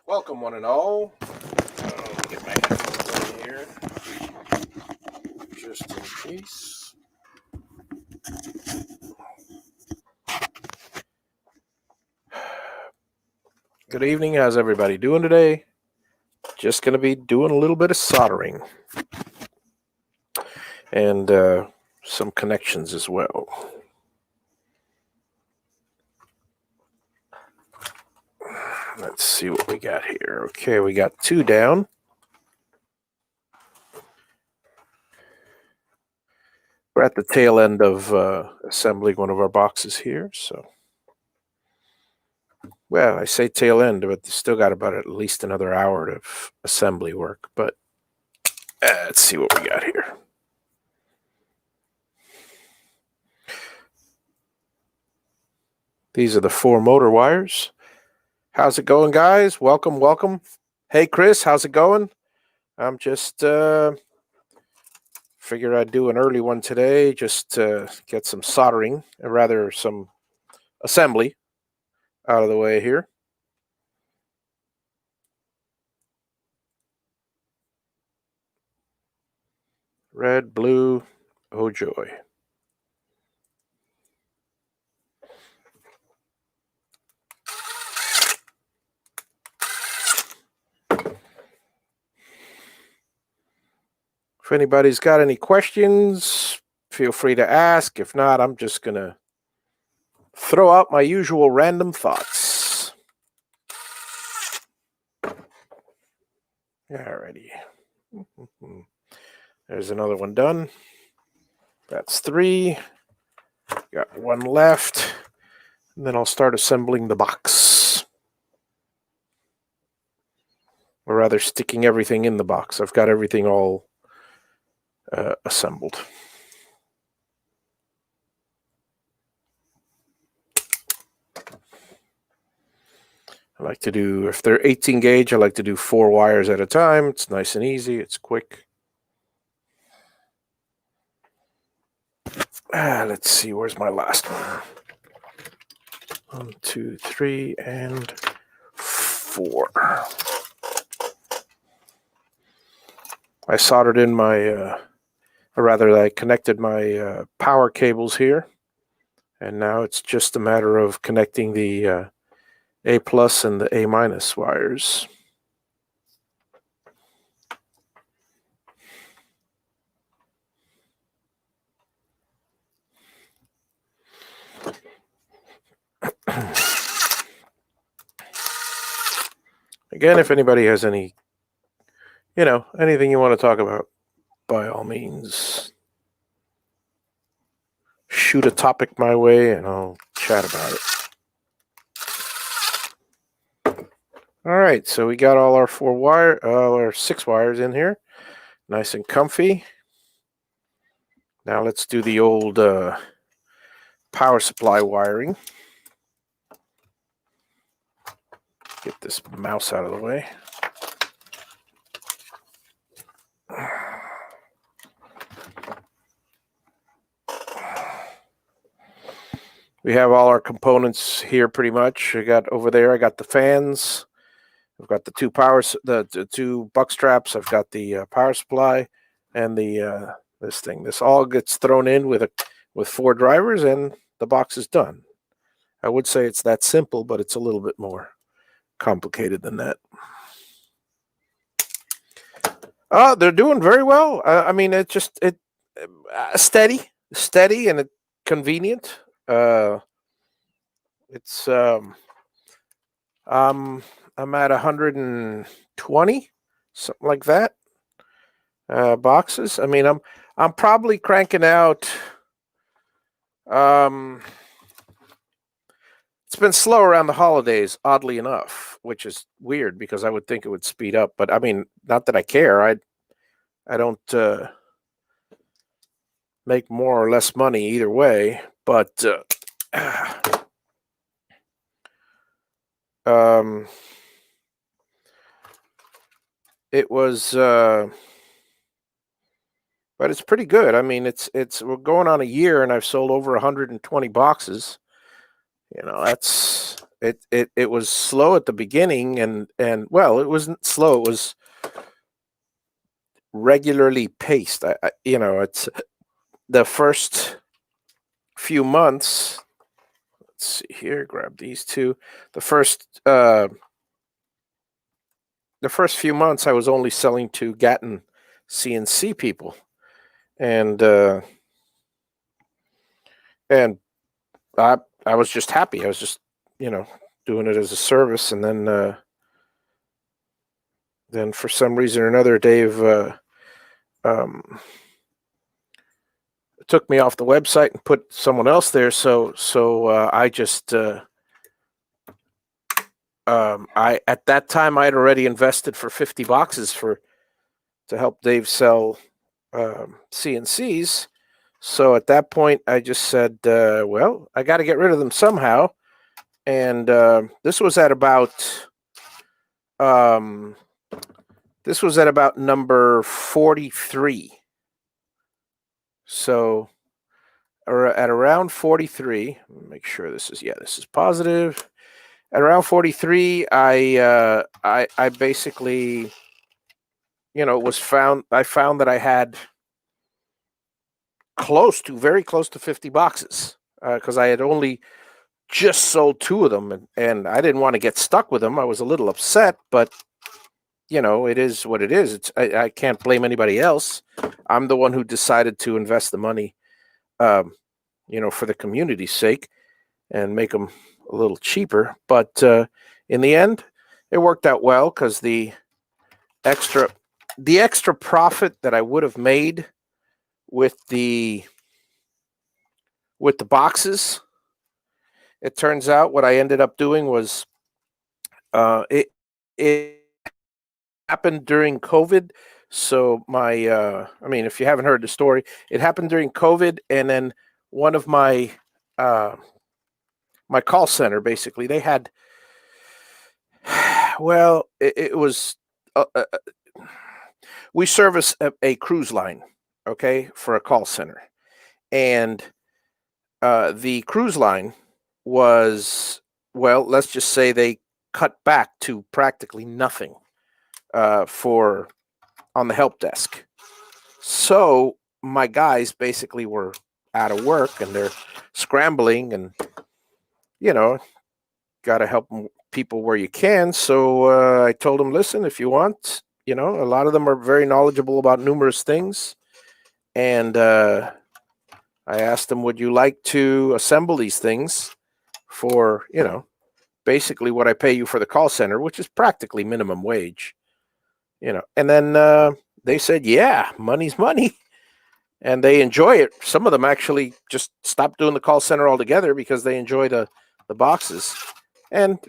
Welcome, one and all. Get my headphones in here, just in case. Good evening. How's everybody doing today? Just going to be doing a little bit of soldering and some connections as well. Let's see what we got here. Okay, we got 2 down. We're at the tail end of assembling one of our boxes here, so. Well, I say tail end, but still got about at least another hour of assembly work. But let's see what we got here. These are the 4 motor wires. How's it going, guys? Welcome, welcome. Hey, Chris, how's it going? I'm just figured I'd do an early one today just to get some soldering, or rather some assembly out of the way here. Red, blue, oh joy. If anybody's got any questions, feel free to ask. If not, I'm just going to throw out my usual random thoughts. Alrighty. There's another one done. That's 3. Got 1 left. And then I'll start assembling the box. Or rather, sticking everything in the box. I've got everything all assembled. I like to do, if they're 18 gauge, I like to do 4 wires at a time. It's nice and easy. It's quick. Let's see, where's my last one? 1, 2, 3, and 4. I soldered in my, or rather I connected my power cables here. And now it's just a matter of connecting the A plus and the A minus wires. Again, if anybody has any, anything you want to talk about, by all means, shoot a topic my way and I'll chat about it. All right, so we got all our 6 wires in here, nice and comfy. Now let's do the old power supply wiring. Get this mouse out of the way. We have all our components here pretty much. I got over there, I got the fans. I've got the 2 the 2 buck straps. I've got the power supply and the this thing. This all gets thrown in with 4 drivers and the box is done. I would say it's that simple, but it's a little bit more complicated than that. They're doing very well. I mean, it's just steady and convenient. It's I'm at 120, something like that. Boxes. I mean, I'm probably cranking out. It's been slow around the holidays, oddly enough, which is weird because I would think it would speed up. But I mean, not that I care. I don't make more or less money either way. But it was, but it's pretty good. I mean, we're going on a year, and I've sold over 120 boxes. That's it was slow at the beginning, and well, it wasn't slow. It was regularly paced. It's the first few months. Let's see here. Grab these two. The first few months, I was only selling to Gatton CNC people, and and I was just happy. I was just doing it as a service, and then for some reason or another, Dave took me off the website and put someone else there. So I just I at that time I had already invested for 50 boxes to help Dave sell CNCs. So at that point, I just said, well, I got to get rid of them somehow. And this was at about number 43. So at around 43, make sure this is positive. At around 43, I basically, I found that I had very close to 50 boxes because I had only just sold 2 of them, and I didn't want to get stuck with them. I was a little upset, but it is what it is. I can't blame anybody else. I'm the one who decided to invest the money, for the community's sake and make them a little cheaper. But in the end, it worked out well because the extra profit that I would have made with the boxes, it turns out what I ended up doing was it happened during COVID. So if you haven't heard the story, it happened during COVID, and then one of my my call center, basically, they had, well, it was we service a cruise line, okay, for a call center, and the cruise line was, well, let's just say they cut back to practically nothing on the help desk. So my guys basically were out of work, and they're scrambling, and got to help people where you can. So I told them, listen, if you want, a lot of them are very knowledgeable about numerous things, and I asked them, would you like to assemble these things for basically what I pay you for the call center, which is practically minimum wage, and then they said, yeah, money's money. And they enjoy it. Some of them actually just stopped doing the call center altogether because they enjoy the boxes. And,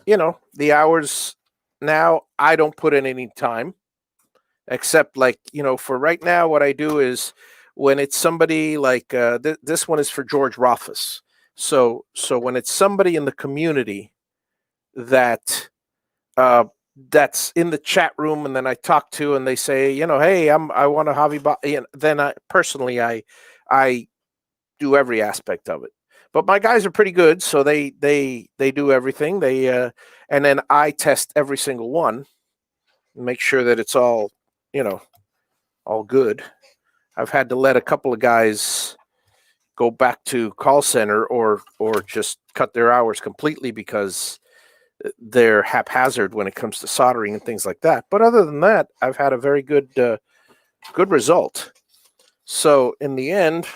the hours now, I don't put in any time, except for right now, what I do is when it's somebody like this one is for George Rothfuss. So when it's somebody in the community that that's in the chat room, and then I talk to, and they say, hey, I want a JaviBox. Then I do every aspect of it. But my guys are pretty good, so they do everything. And then I test every single one, and make sure that it's all all good. I've had to let a couple of guys go back to call center or just cut their hours completely because they're haphazard when it comes to soldering and things like that. But other than that, I've had a very good result. So in the end,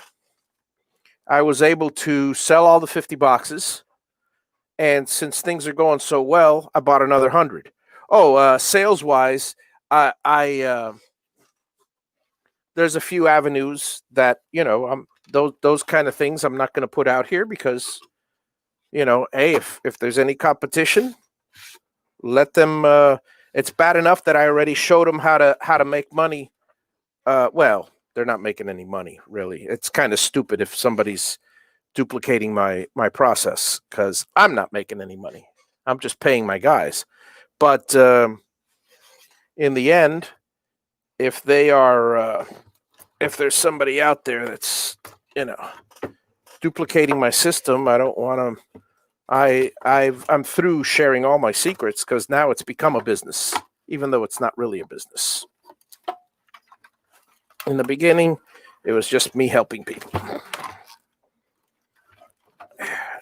I was able to sell all the 50 boxes. And since things are going so well, I bought another 100. Sales wise, I there's a few avenues that, those kind of things I'm not going to put out here because, hey, if there's any competition, let them. It's bad enough that I already showed them how to make money. Well, they're not making any money, really. It's kind of stupid if somebody's duplicating my process because I'm not making any money. I'm just paying my guys. But in the end, if they are, if there's somebody out there that's, duplicating my system, I don't want to I'm through sharing all my secrets because now it's become a business, even though it's not really a business. In the beginning, it was just me helping people.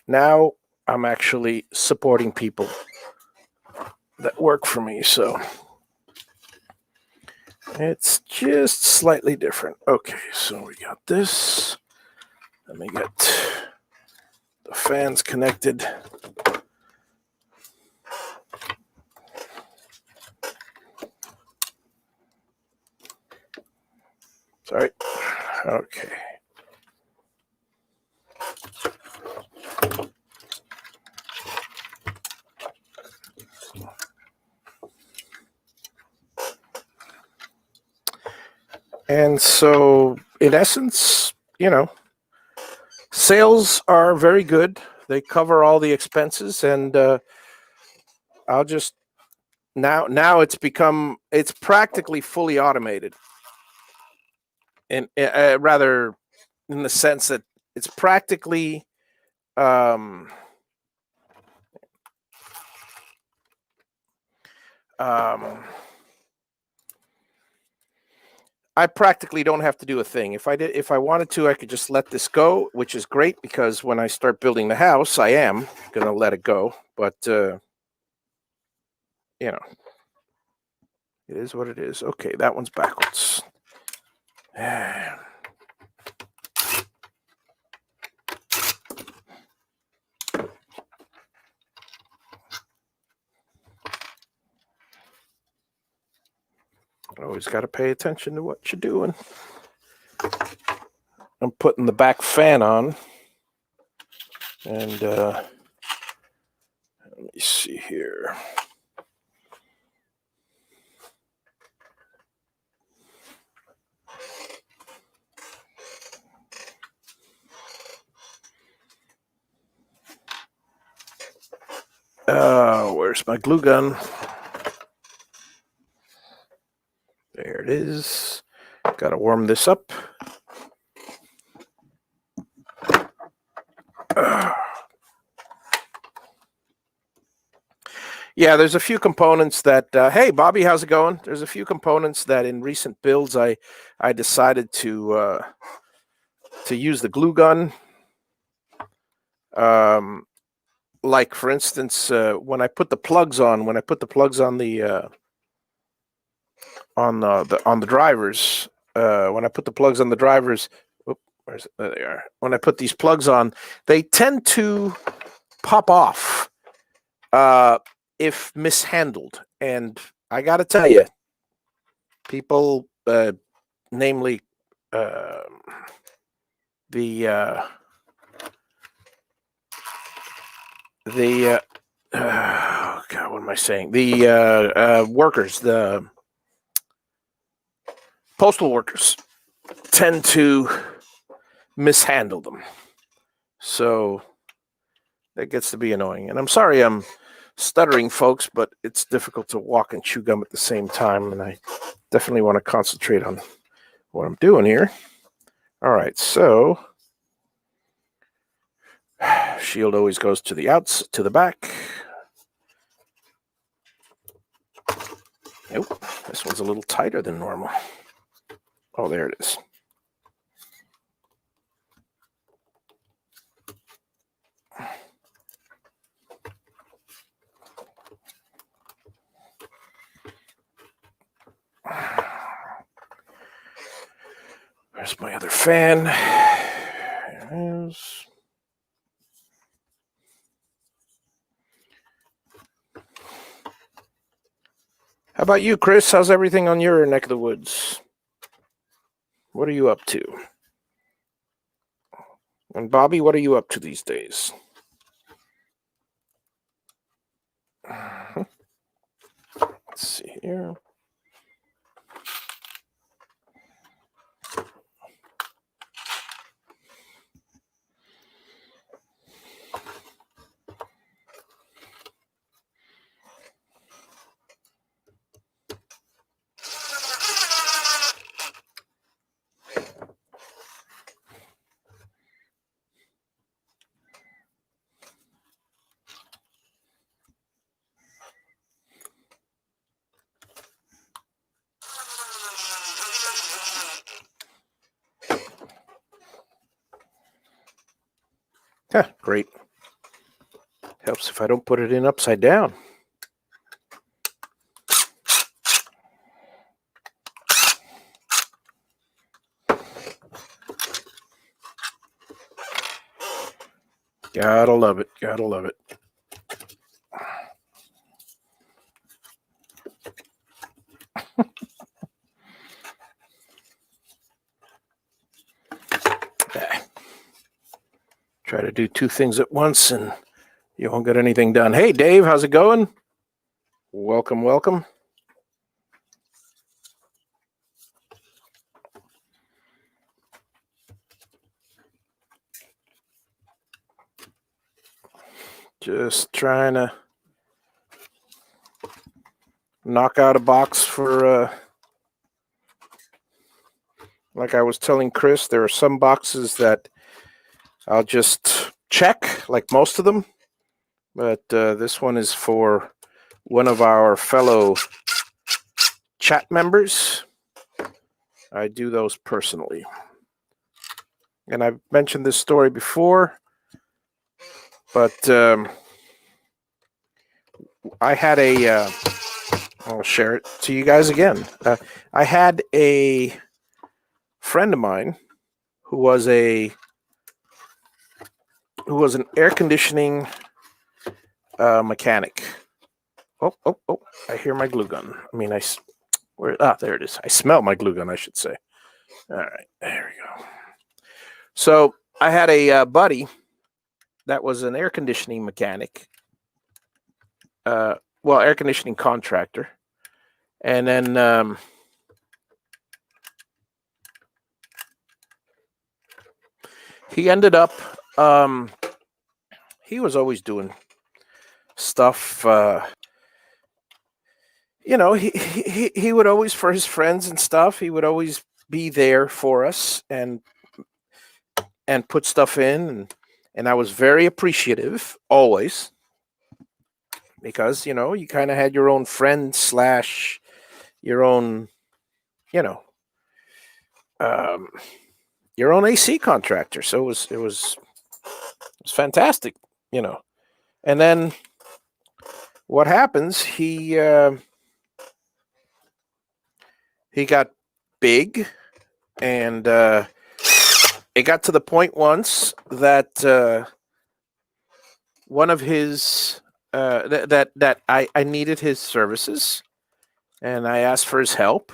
Now I'm actually supporting people that work for me, so it's just slightly different. Okay, so we got this. Let me get the fans connected. Sorry. Okay. And so, in essence, sales are very good. They cover all the expenses, and I'll just now it's practically fully automated, and rather in the sense that it's practically um, I practically don't have to do a thing. If I wanted to, I could just let this go, which is great because when I start building the house, I am going to let it go. But it is what it is. Okay, that one's backwards. Always got to pay attention to what you're doing. I'm putting the back fan on, and let me see here. Where's my glue gun? There it is. Got to warm this up. Yeah, there's a few components that. Hey, Bobby, how's it going? There's a few components that in recent builds I decided to use the glue gun. Like for instance, when I put the plugs on the on the drivers, when I put the plugs on the drivers, where's it? There they are. When I put these plugs on, they tend to pop off if mishandled. And I got to tell you, people, namely the oh God, what am I saying? The workers, the postal workers, tend to mishandle them. So that gets to be annoying. And I'm sorry I'm stuttering, folks, but it's difficult to walk and chew gum at the same time. And I definitely want to concentrate on what I'm doing here. All right, so shield always goes to the back. Nope, this one's a little tighter than normal. Oh, there it is. There's my other fan. There it is. How about you, Chris? How's everything on your neck of the woods? What are you up to? And Bobby, what are you up to these days? Let's see here. Great. Helps if I don't put it in upside down. Gotta love it. Gotta love it. Try to do two things at once and you won't get anything done. Hey, Dave, how's it going? Welcome, welcome. Just trying to knock out a box for, like I was telling Chris, there are some boxes that I'll just check, like most of them. But this one is for one of our fellow chat members. I do those personally. And I've mentioned this story before, but I had I'll share it to you guys again. I had a friend of mine who was an air conditioning mechanic. Oh! I hear my glue gun. I mean, there it is. I smell my glue gun, I should say. All right, there we go. So I had a buddy that was an air conditioning mechanic. Air conditioning contractor. And then he ended up, he was always doing stuff, he would always, for his friends and stuff, he would always be there for us and put stuff in. And I was very appreciative, always. Because, you kind of had your own friend / your own, your own AC contractor. So it was fantastic, And then what happens? He got big, and it got to the point once that one of his that I needed his services, and I asked for his help,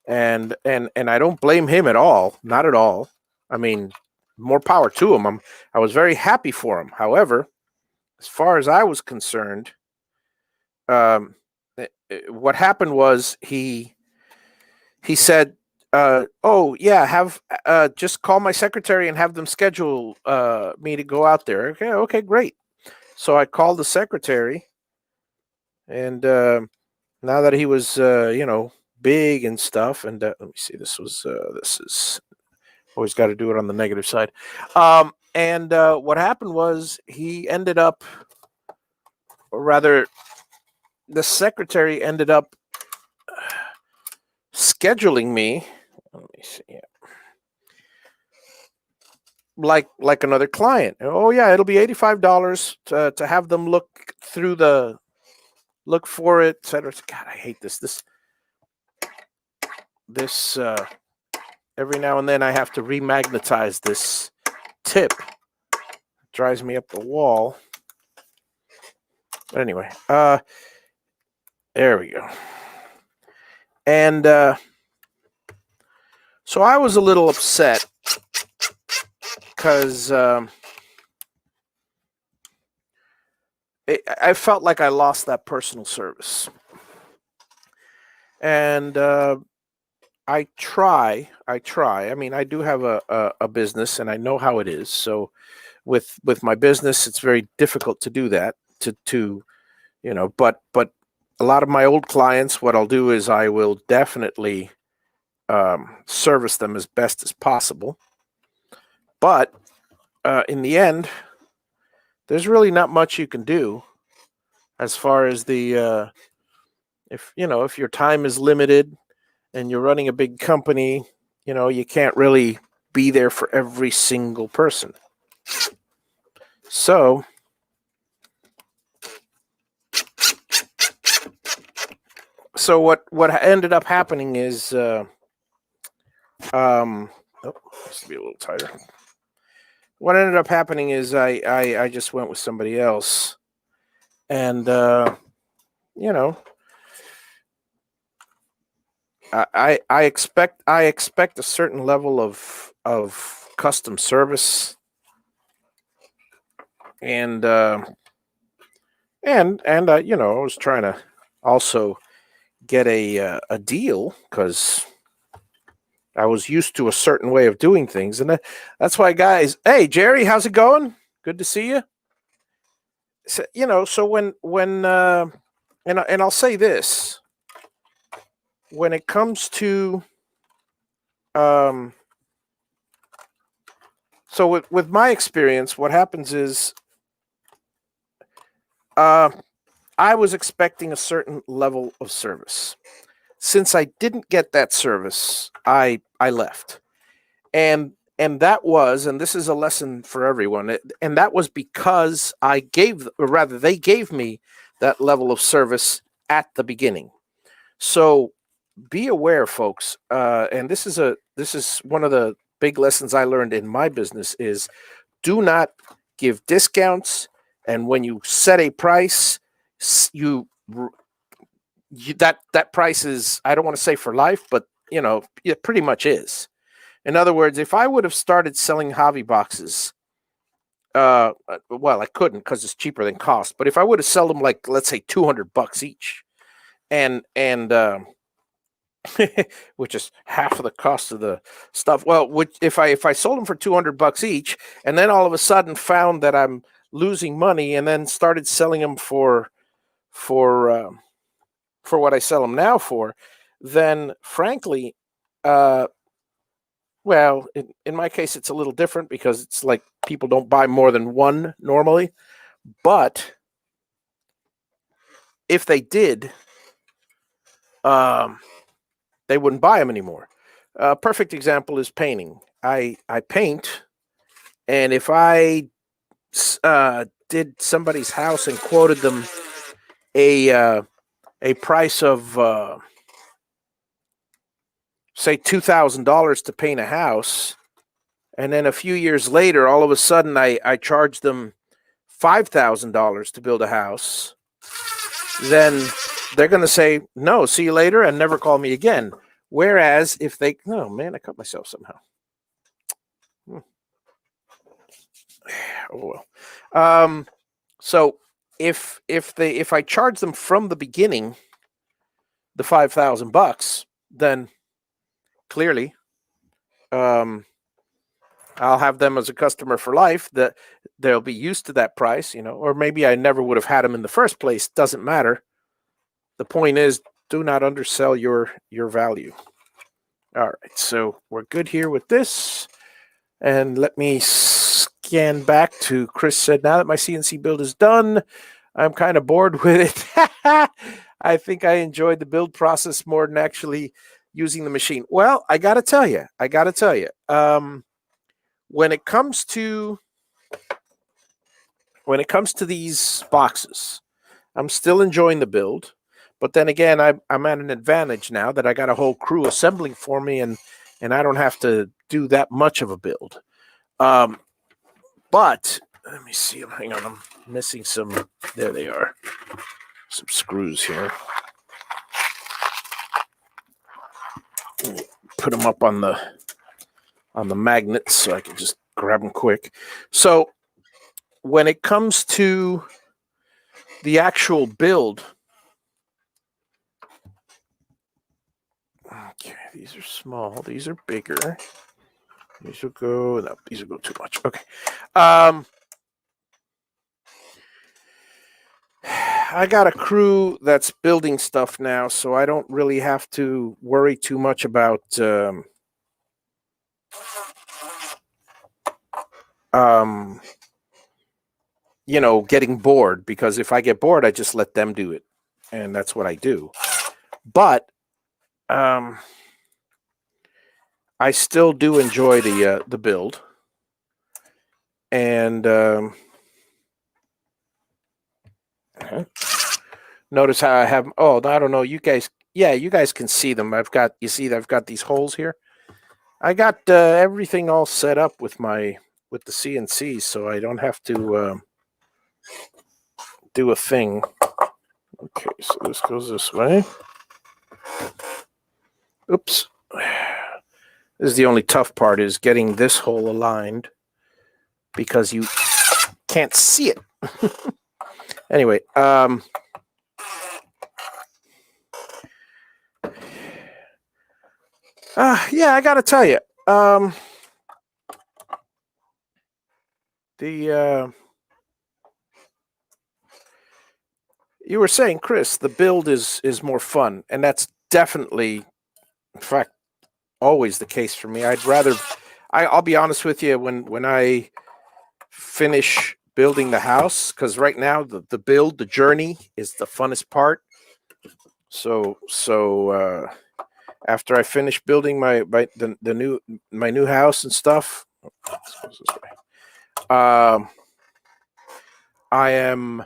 and I don't blame him at all, not at all. I mean, more power to him. I was very happy for him. However, as far as I was concerned, what happened was he said, "Oh yeah, have just call my secretary and have them schedule me to go out there." Okay, great. So I called the secretary, and now that he was, big and stuff, and let me see, this is always got to do it on the negative side. And what happened was he ended up, or rather, the secretary ended up scheduling me. Let me see. Yeah. Like another client. Oh yeah, it'll be $85 to have them look for it, etc. God, I hate this. This every now and then I have to remagnetize this tip. It drives me up the wall. But anyway, there we go. And so I was a little upset because I felt like I lost that personal service. And I try. I mean, I do have a business, and I know how it is. So with my business, it's very difficult to do that. But a lot of my old clients, what I'll do is I will definitely service them as best as possible. But in the end, there's really not much you can do as far as the if your time is limited and you're running a big company, you can't really be there for every single person. So what ended up happening is has to be a little tighter. What ended up happening is I just went with somebody else, and you know, I expect a certain level of custom service, and you know, I was trying to also get a deal because I was used to a certain way of doing things, and that's why, guys. Hey, Jerry, how's it going? Good to see you. So, you know, so when and I'll say this, when it comes to so with my experience, what happens is I was expecting a certain level of service. Since I didn't get that service, I left. And that was, and this is a lesson for everyone, and that was because I gave, or rather they gave me that level of service at the beginning. So be aware, folks, and this is one of the big lessons I learned in my business is do not give discounts, and when you set a price, you that price is, I don't want to say for life, but you know, it pretty much is. In other words, if I would have started selling Javi boxes, well, I couldn't because it's cheaper than cost. But if I would have sold them, like, let's say $200 each, and which is half of the cost of the stuff. Well, if I sold them for $200 each, and then all of a sudden found that I'm losing money, and then started selling them for what I sell them now for, then frankly, well, in my case, it's a little different because it's like people don't buy more than one normally. But if they did, they wouldn't buy them anymore. A perfect example is painting. I paint, and if I did somebody's house and quoted them a price of say $2,000 to paint a house, and then a few years later, all of a sudden, I charged them $5,000 to build a house, then they're going to say, no, see you later, and never call me again. Whereas if they, oh man, I cut myself somehow. Oh well. So if I charge them from the beginning the $5,000, then clearly, I'll have them as a customer for life. That they'll be used to that price, you know, or maybe I never would have had them in the first place. Doesn't matter. The point is, do not undersell your value. All right, so we're good here with this. And let me scan back to Chris said, now that my CNC build is done, I'm kind of bored with it. I think I enjoyed the build process more than actually using the machine. Well, I got to tell you, when it comes to these boxes, I'm still enjoying the build. But then again, I'm at an advantage now that I got a whole crew assembling for me, and I don't have to do that much of a build. But let me see. Hang on, I'm missing some. There they are. Some screws here. Put them up on the magnets so I can just grab them quick. So when it comes to the actual build, okay, these are small. These are bigger. These will go. No, these will go too much. Okay. I got a crew that's building stuff now, so I don't really have to worry too much about you know, getting bored, because if I get bored, I just let them do it, and that's what I do. But I still do enjoy the build, and Notice how I have, oh, I don't know, you guys, yeah, you guys can see them. I've got these holes here. I got everything all set up with the CNC, so I don't have to do a thing. Okay, so this goes this way. Oops. This is the only tough part, is getting this hole aligned because you can't see it. Anyway, yeah, I gotta tell you, you were saying, Chris, the build is more fun, and that's definitely, in fact, always the case for me. I'll be honest with you, when I finish building the house, because right now the journey is the funnest part. So after I finish building my new house and stuff, I am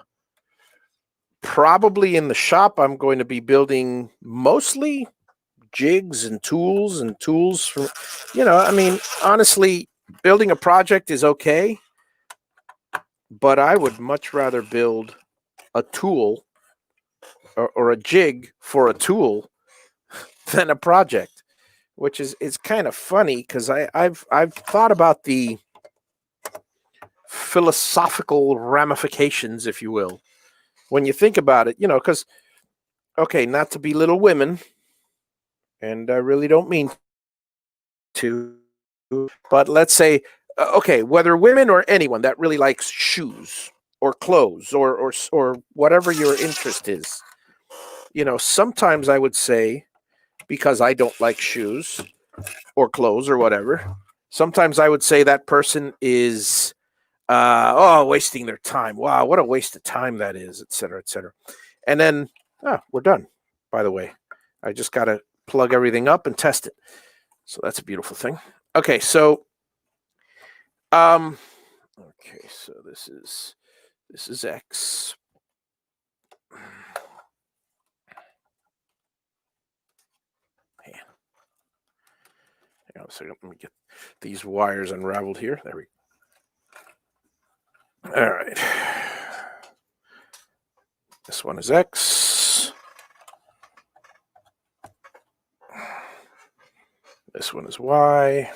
probably in the shop. I'm going to be building mostly jigs and tools for, I mean, honestly, building a project is okay, but I would much rather build a tool or a jig for a tool than a project, which is kind of funny, because I've thought about the philosophical ramifications, if you will, when you think about it, because, okay, not to belittle women, and I really don't mean to, but let's say, okay, whether women or anyone that really likes shoes or clothes or whatever your interest is, sometimes I would say, because I don't like shoes or clothes or whatever, sometimes I would say that person is wasting their time. Wow, what a waste of time that is, et cetera, et cetera. And then, we're done, by the way. I just got to plug everything up and test it. So that's a beautiful thing. Okay, so so this is X. Hang on a second. Let me get these wires unraveled here. There we go. All right. This one is X. This one is Y.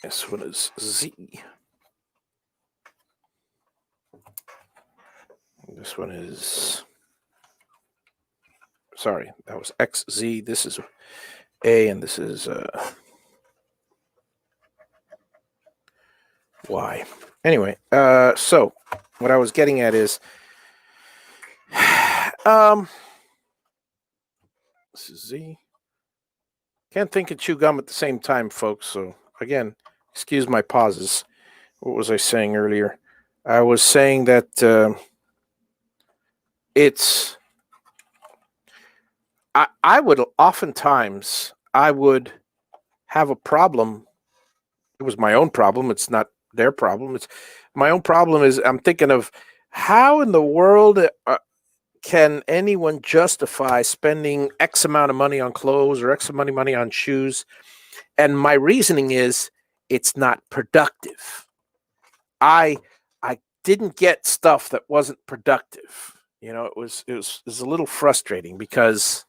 This one is Z. This one is, sorry, that was XZ. This is A, and this is Y. Anyway, so what I was getting at is, this is Z. Can't think and chew gum at the same time, folks. So again, excuse my pauses. What was I saying earlier? I was saying that it's, I would oftentimes, I would have a problem. It was my own problem. It's not their problem. It's my own problem. Is I'm thinking of, how in the world can anyone justify spending X amount of money on clothes or X amount of money on shoes? And my reasoning is, it's not productive. I didn't get stuff that wasn't productive. It was a little frustrating, because,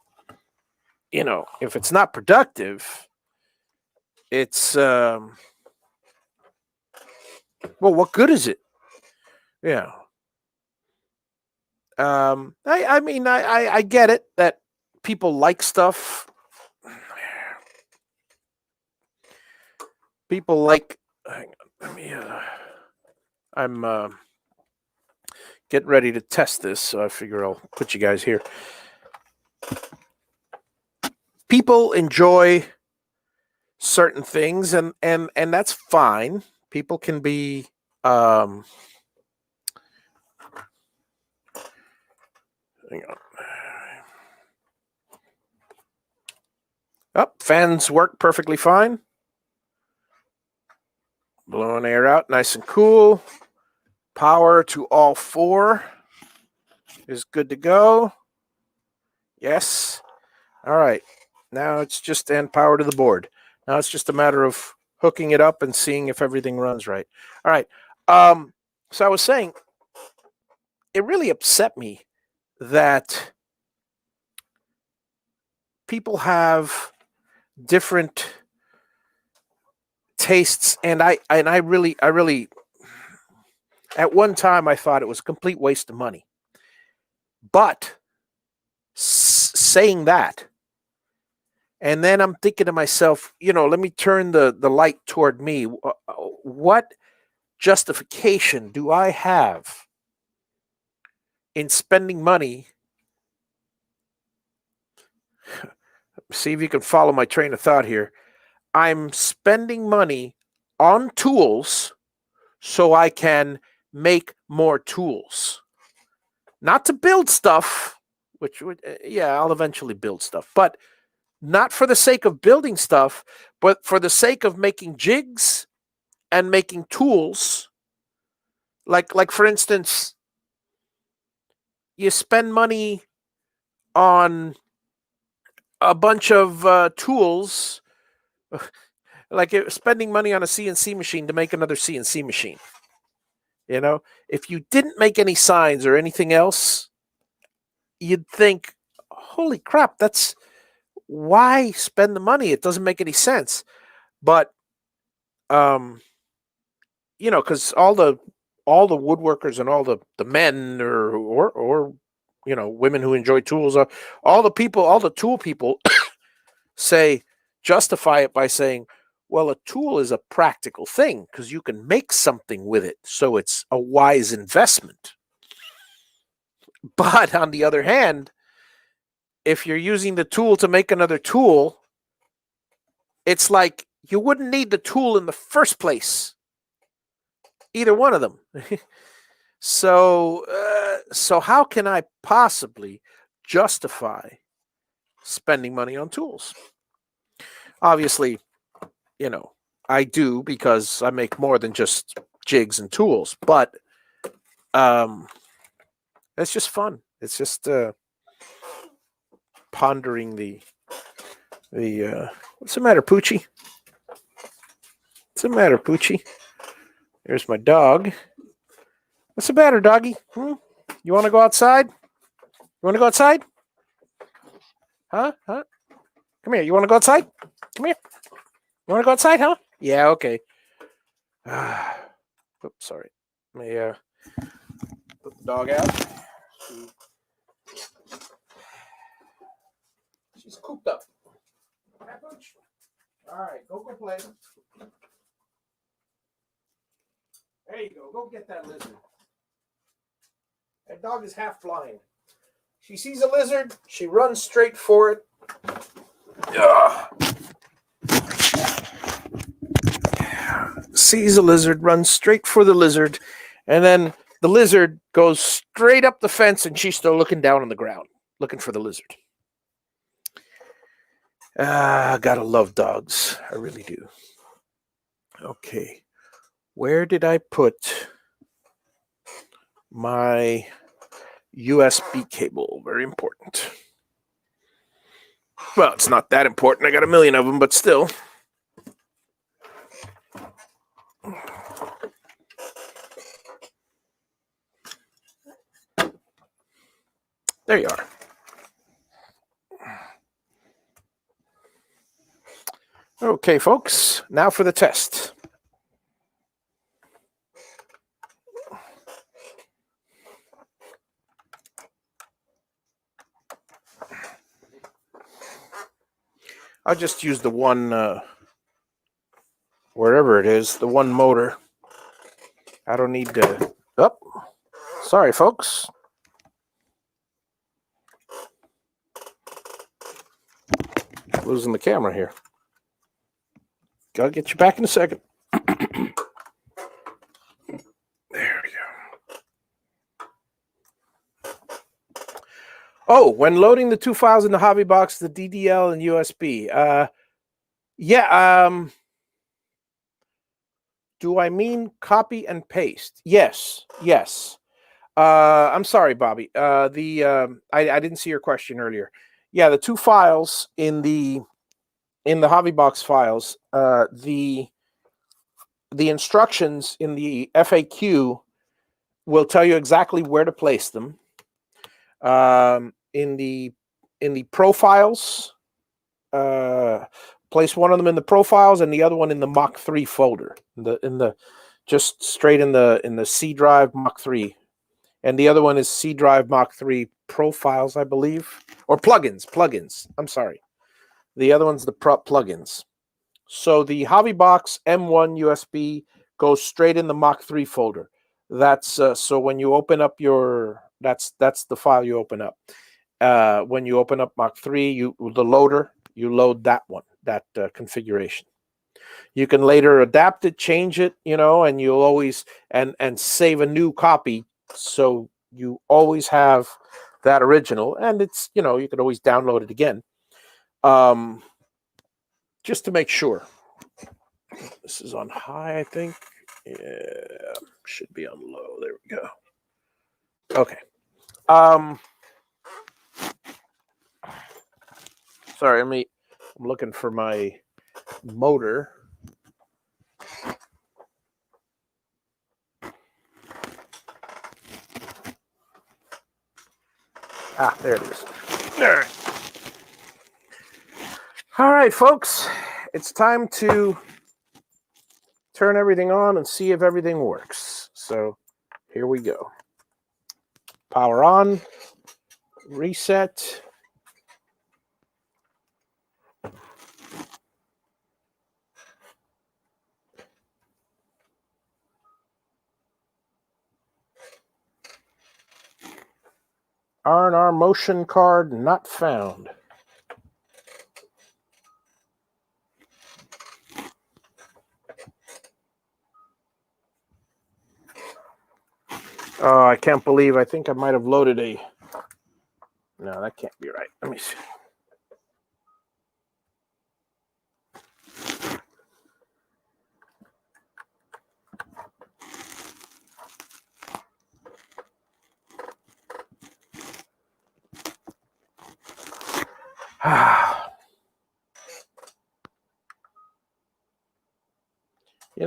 if it's not productive, it's well, what good is it? Yeah. I mean, I get it that people like stuff. People like, hang on, let me, I'm getting ready to test this, so I figure I'll put you guys here. People enjoy certain things, and that's fine. People can be hang on. Fans work perfectly fine. Blowing air out nice and cool. Power to all 4 is good to go. Yes. All right. Now it's just and power to the board. Now it's just a matter of hooking it up and seeing if everything runs right. All right. So I was saying, it really upset me that people have different tastes, and I really at one time I thought it was a complete waste of money. But saying that, and then I'm thinking to myself, let me turn the light toward me. What justification do I have in spending money? See if you can follow my train of thought here. I'm spending money on tools so I can make more tools. Not to build stuff, which would, I'll eventually build stuff, but not for the sake of building stuff, but for the sake of making jigs and making tools. Like for instance, you spend money on a bunch of tools, like spending money on a CNC machine to make another CNC machine. If you didn't make any signs or anything else, you'd think, holy crap, that's why spend the money? It doesn't make any sense. But because all the woodworkers and all the men or women who enjoy tools, all the tool people justify it by saying, well, a tool is a practical thing because you can make something with it, so it's a wise investment. But on the other hand, if you're using the tool to make another tool, it's like you wouldn't need the tool in the first place. Either one of them. So how can I possibly justify spending money on tools? Obviously, I do because I make more than just jigs and tools, but it's just fun. It's just pondering the what's the matter, Poochie? What's the matter, Poochie? There's my dog. What's the matter, doggy? You want to go outside? You want to go outside? Huh? Come here. You want to go outside? Come here. You want to go outside, huh? Yeah, okay. Oops, sorry. Let me put the dog out. She's cooped up. All right, go play. There you go. Go get that lizard. That dog is half blind. She sees a lizard, she runs straight for it. Sees a lizard, runs straight for the lizard, and then the lizard goes straight up the fence, and she's still looking down on the ground, looking for the lizard. Gotta love dogs. I really do. Okay. Where did I put my USB cable? Very important. Well, it's not that important. I got a million of them, but still. There you are. Okay, folks. Now for the test. I'll just use the one, wherever it is, the one motor. I don't need to... Oh, sorry, folks. Losing the camera here. I'll get you back in a second. There we go. Oh, when loading the two files in the JaviBox, the DDL and USB, Yeah. Do I mean copy and paste? Yes. Yes. I'm sorry, Bobby. I didn't see your question earlier. Yeah, the two files in the JaviBox files, the instructions in the FAQ will tell you exactly where to place them. In the profiles, place one of them in the profiles and the other one in the Mach 3 folder. In the just straight in the C drive Mach 3, and the other one is C drive Mach 3 profiles, I believe, or plugins. Plugins. I'm sorry. The other one's the plugins. So the JaviBox M1 USB goes straight in the Mach 3 folder. That's so when you open up your that's the file you open up. When you open up Mach 3, the loader, you load that one, that configuration. You can later adapt it, change it, and you'll always and save a new copy, so you always have that original, and it's you can always download it again. Just to make sure. This is on high, I think. Yeah, should be on low. There we go. Okay. Sorry, I'm looking for my motor. There it is. There. All right, folks. It's time to turn everything on and see if everything works. So here we go. Power on. Reset. R&R motion card not found. Oh, I can't believe. I think I might have loaded a... No, that can't be right. Let me see.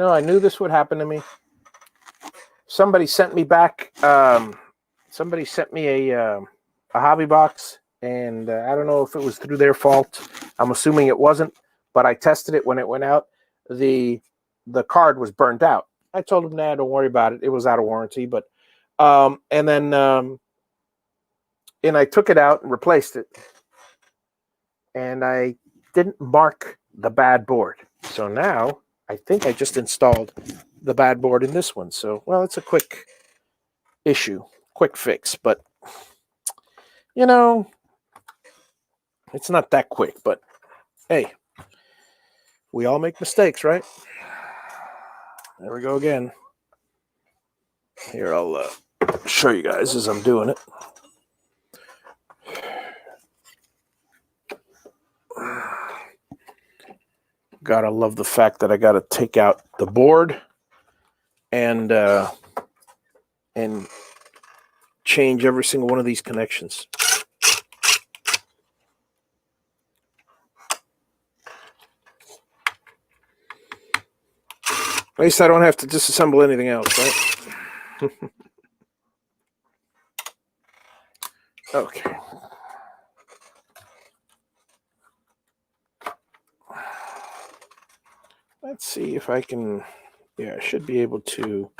I knew this would happen to me. Somebody sent me back. Somebody sent me a JaviBox, and I don't know if it was through their fault. I'm assuming it wasn't, but I tested it when it went out. The card was burnt out. I told them, "Nah, don't worry about it. It was out of warranty." But and I took it out and replaced it, and I didn't mark the bad board. So now I think I just installed the bad board in this one. So, well, it's a quick issue, quick fix, but it's not that quick. But hey, we all make mistakes, right? There we go again. Here, I'll show you guys as I'm doing it. Gotta love the fact that I gotta take out the board and change every single one of these connections. At least I don't have to disassemble anything else, right? Okay. Let's see if I can... Yeah, I should be able to...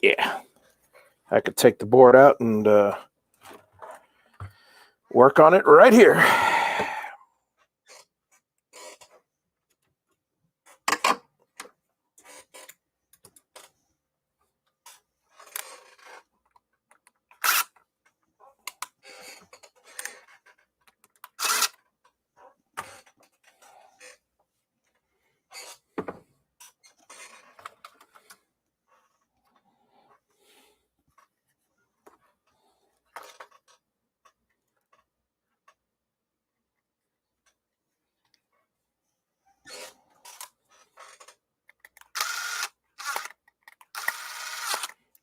Yeah. I could take the board out and work on it right here.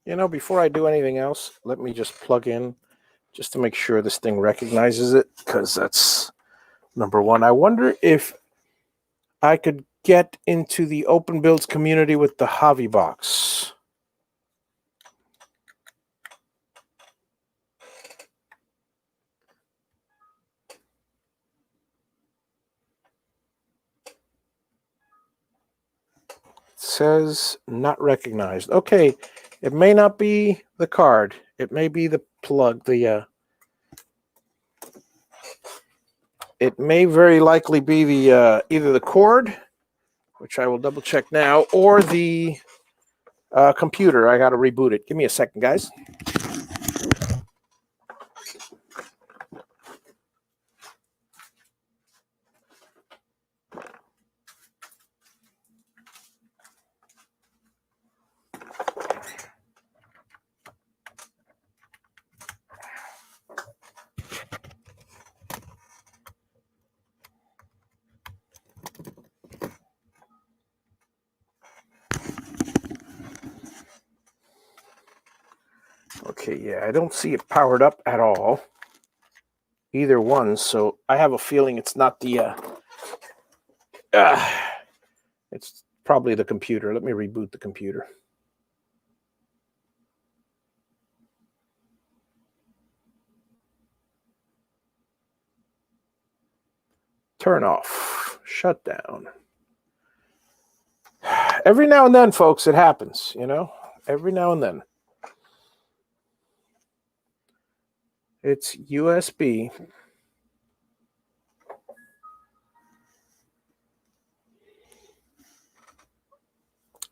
You know, before I do anything else, let me just plug in just to make sure this thing recognizes it, because that's number one. I wonder if I could get into the open builds community with the JaviBox. Says not recognized. Okay, it may not be the card. It may be the plug. It may very likely be the either the cord, which I will double check now, or the computer. I got to reboot it. Give me a second, guys. Okay, yeah, I don't see it powered up at all. Either one, so I have a feeling it's not the it's probably the computer. Let me reboot the computer. Turn off. Shut down. Every now and then, folks, it happens, you know? Every now and then. It's USB.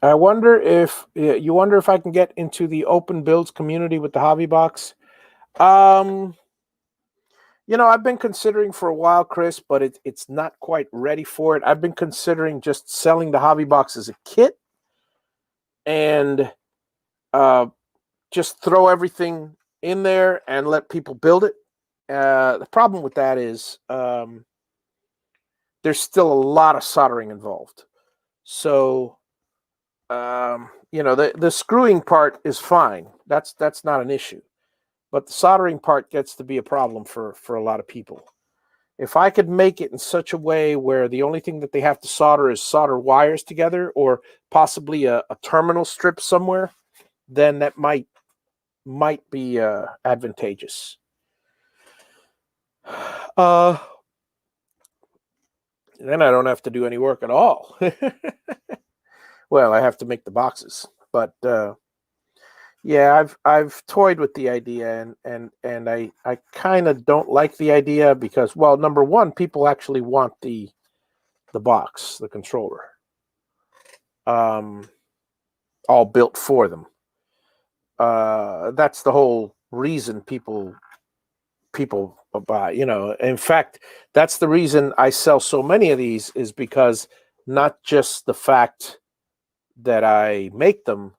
I wonder if you wonder if I can get into the open builds community with the JaviBox. You know, I've been considering for a while, Chris, but it's not quite ready for it. I've been considering just selling the JaviBox as a kit and just throw everything in there and let people build it. The problem with that is there's still a lot of soldering involved. So, you know, the screwing part is fine. That's not an issue. But the soldering part gets to be a problem for a lot of people. If I could make it in such a way where the only thing that they have to solder is solder wires together, or possibly a terminal strip somewhere, then that might be advantageous. Then I don't have to do any work at all. Well, I have to make the boxes, but yeah, I've toyed with the idea, and I kind of don't like the idea because, well, number one, people actually want the box, the controller, all built for them. That's the whole reason people buy. You know, in fact, that's the reason I sell so many of these, is because not just the fact that I make them,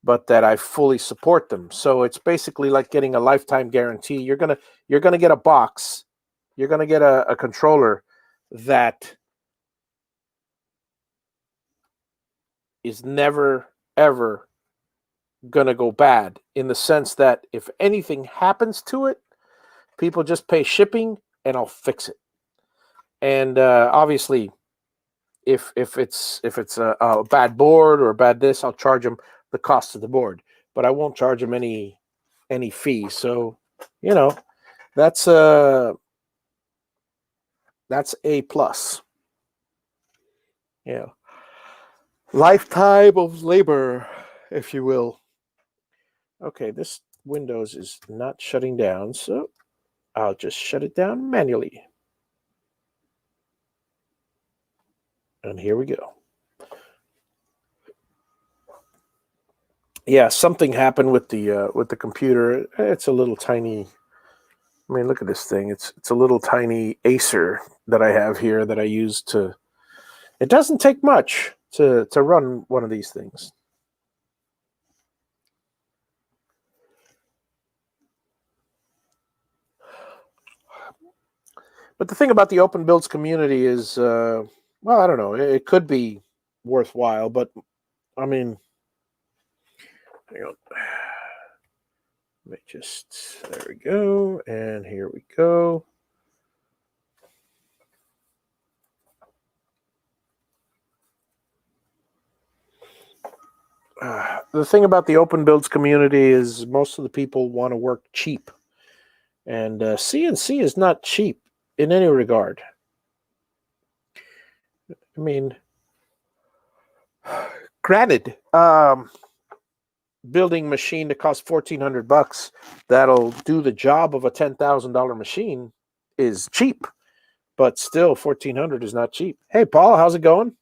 but that I fully support them. So it's basically like getting a lifetime guarantee. You're gonna get a box, you're gonna get a controller that is never ever gonna go bad, in the sense that if anything happens to it, people just pay shipping and I'll fix it. And obviously, if it's a bad board or a bad this, I'll charge them the cost of the board, but I won't charge them any fee. So, you know, that's a plus. Yeah, lifetime of labor, if you will. Okay, this Windows is not shutting down, so I'll just shut it down manually. And here we go. Yeah, something happened with the computer. It's a little tiny. I mean, look at this thing. It's a little tiny Acer that I have here that I use to. It doesn't take much to run one of these things. But the thing about the open builds community is, well, I don't know. It could be worthwhile, but I mean, hang on. Let me just, there we go. And here we go. The thing about the open builds community is most of the people want to work cheap. And CNC is not cheap in any regard. I mean, granted, building machine that costs $1,400 that'll do the job of a $10,000 machine is cheap, but still $1,400 is not cheap. Hey, Paul, how's it going?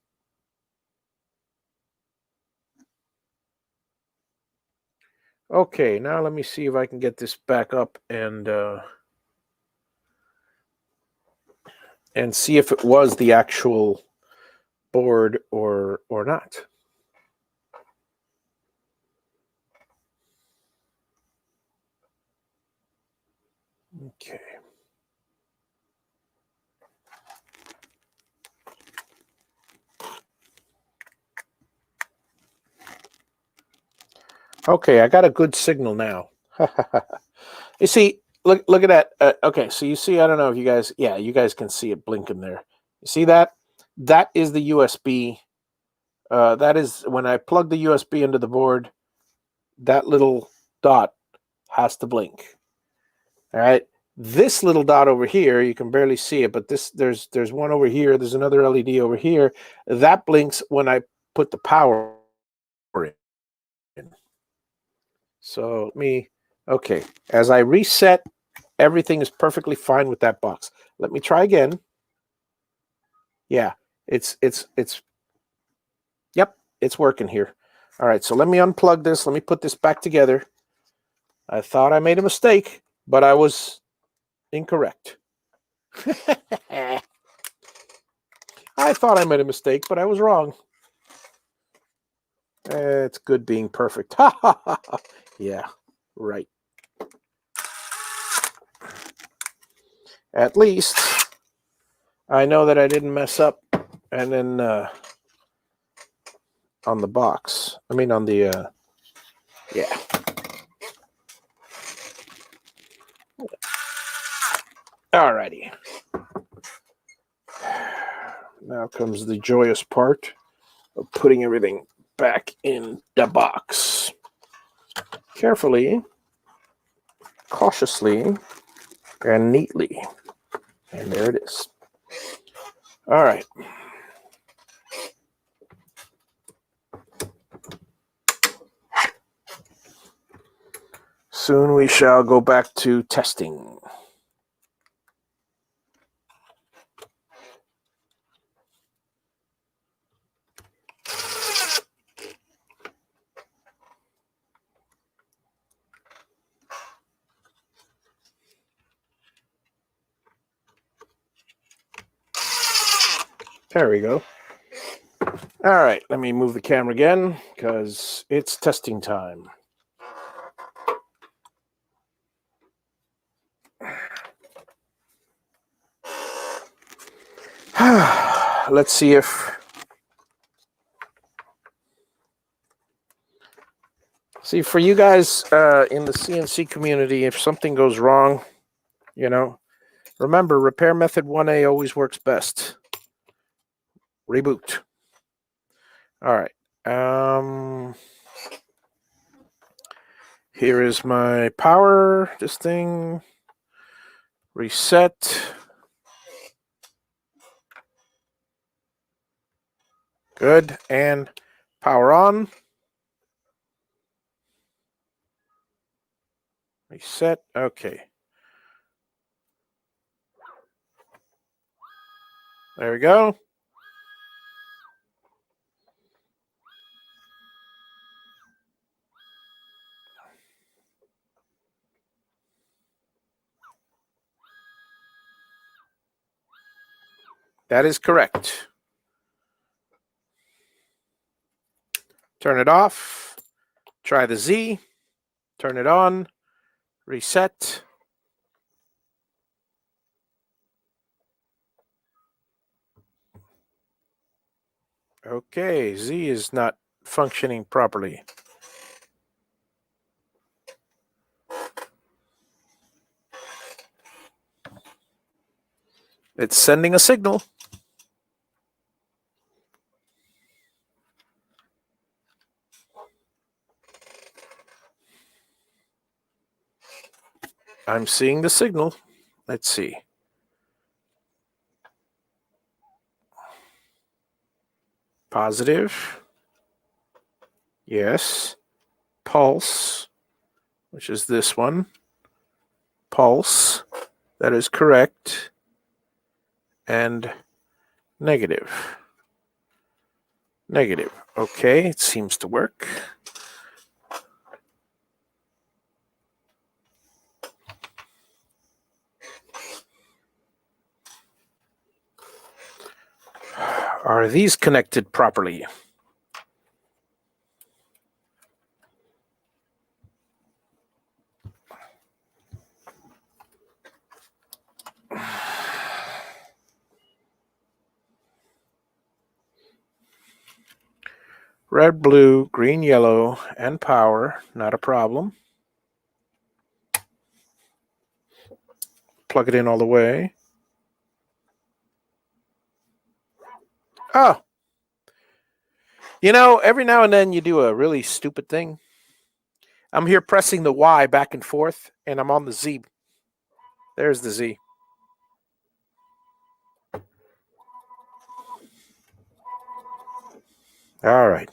Okay, now let me see if I can get this back up and see if it was the actual board or not. Okay. Okay, I got a good signal now. You see, look at that. Okay, so you see, I don't know if you guys, yeah, you guys can see it blinking there. You see that? That is the USB. That is when I plug the USB into the board, that little dot has to blink. All right. This little dot over here, you can barely see it, but there's one over here. There's another LED over here. That blinks when I put the power in. So okay. As I reset, everything is perfectly fine with that box. Let me try again. Yeah, yep, it's working here. All right, so let me unplug this. Let me put this back together. I thought I made a mistake, but I was incorrect. I thought I made a mistake, but I was wrong. It's good being perfect. Yeah, right. At least I know that I didn't mess up and then on the box. I mean on the yeah. Alrighty. Now comes the joyous part of putting everything back in the box. Carefully, cautiously, and neatly. And there it is. All right. Soon we shall go back to testing. There we go. All right, let me move the camera again because it's testing time. Let's see if... See, for you guys in the CNC community, if something goes wrong, remember, repair method 1A always works best. Reboot. All right. Here is my power, this thing. Reset. Good. And power on. Reset. Okay. There we go. That is correct. Turn it off. Try the Z. Turn it on. Reset. Okay, Z is not functioning properly. It's sending a signal. I'm seeing the signal. Let's see. Positive. Yes. Pulse, which is this one. Pulse. That is correct. And negative. Negative. Okay, it seems to work. Are these connected properly? Red, blue, green, yellow, and power. Not a problem. Plug it in all the way. Oh. You know, every now and then you do a really stupid thing. I'm here pressing the Y back and forth, and I'm on the Z. There's the Z. All right.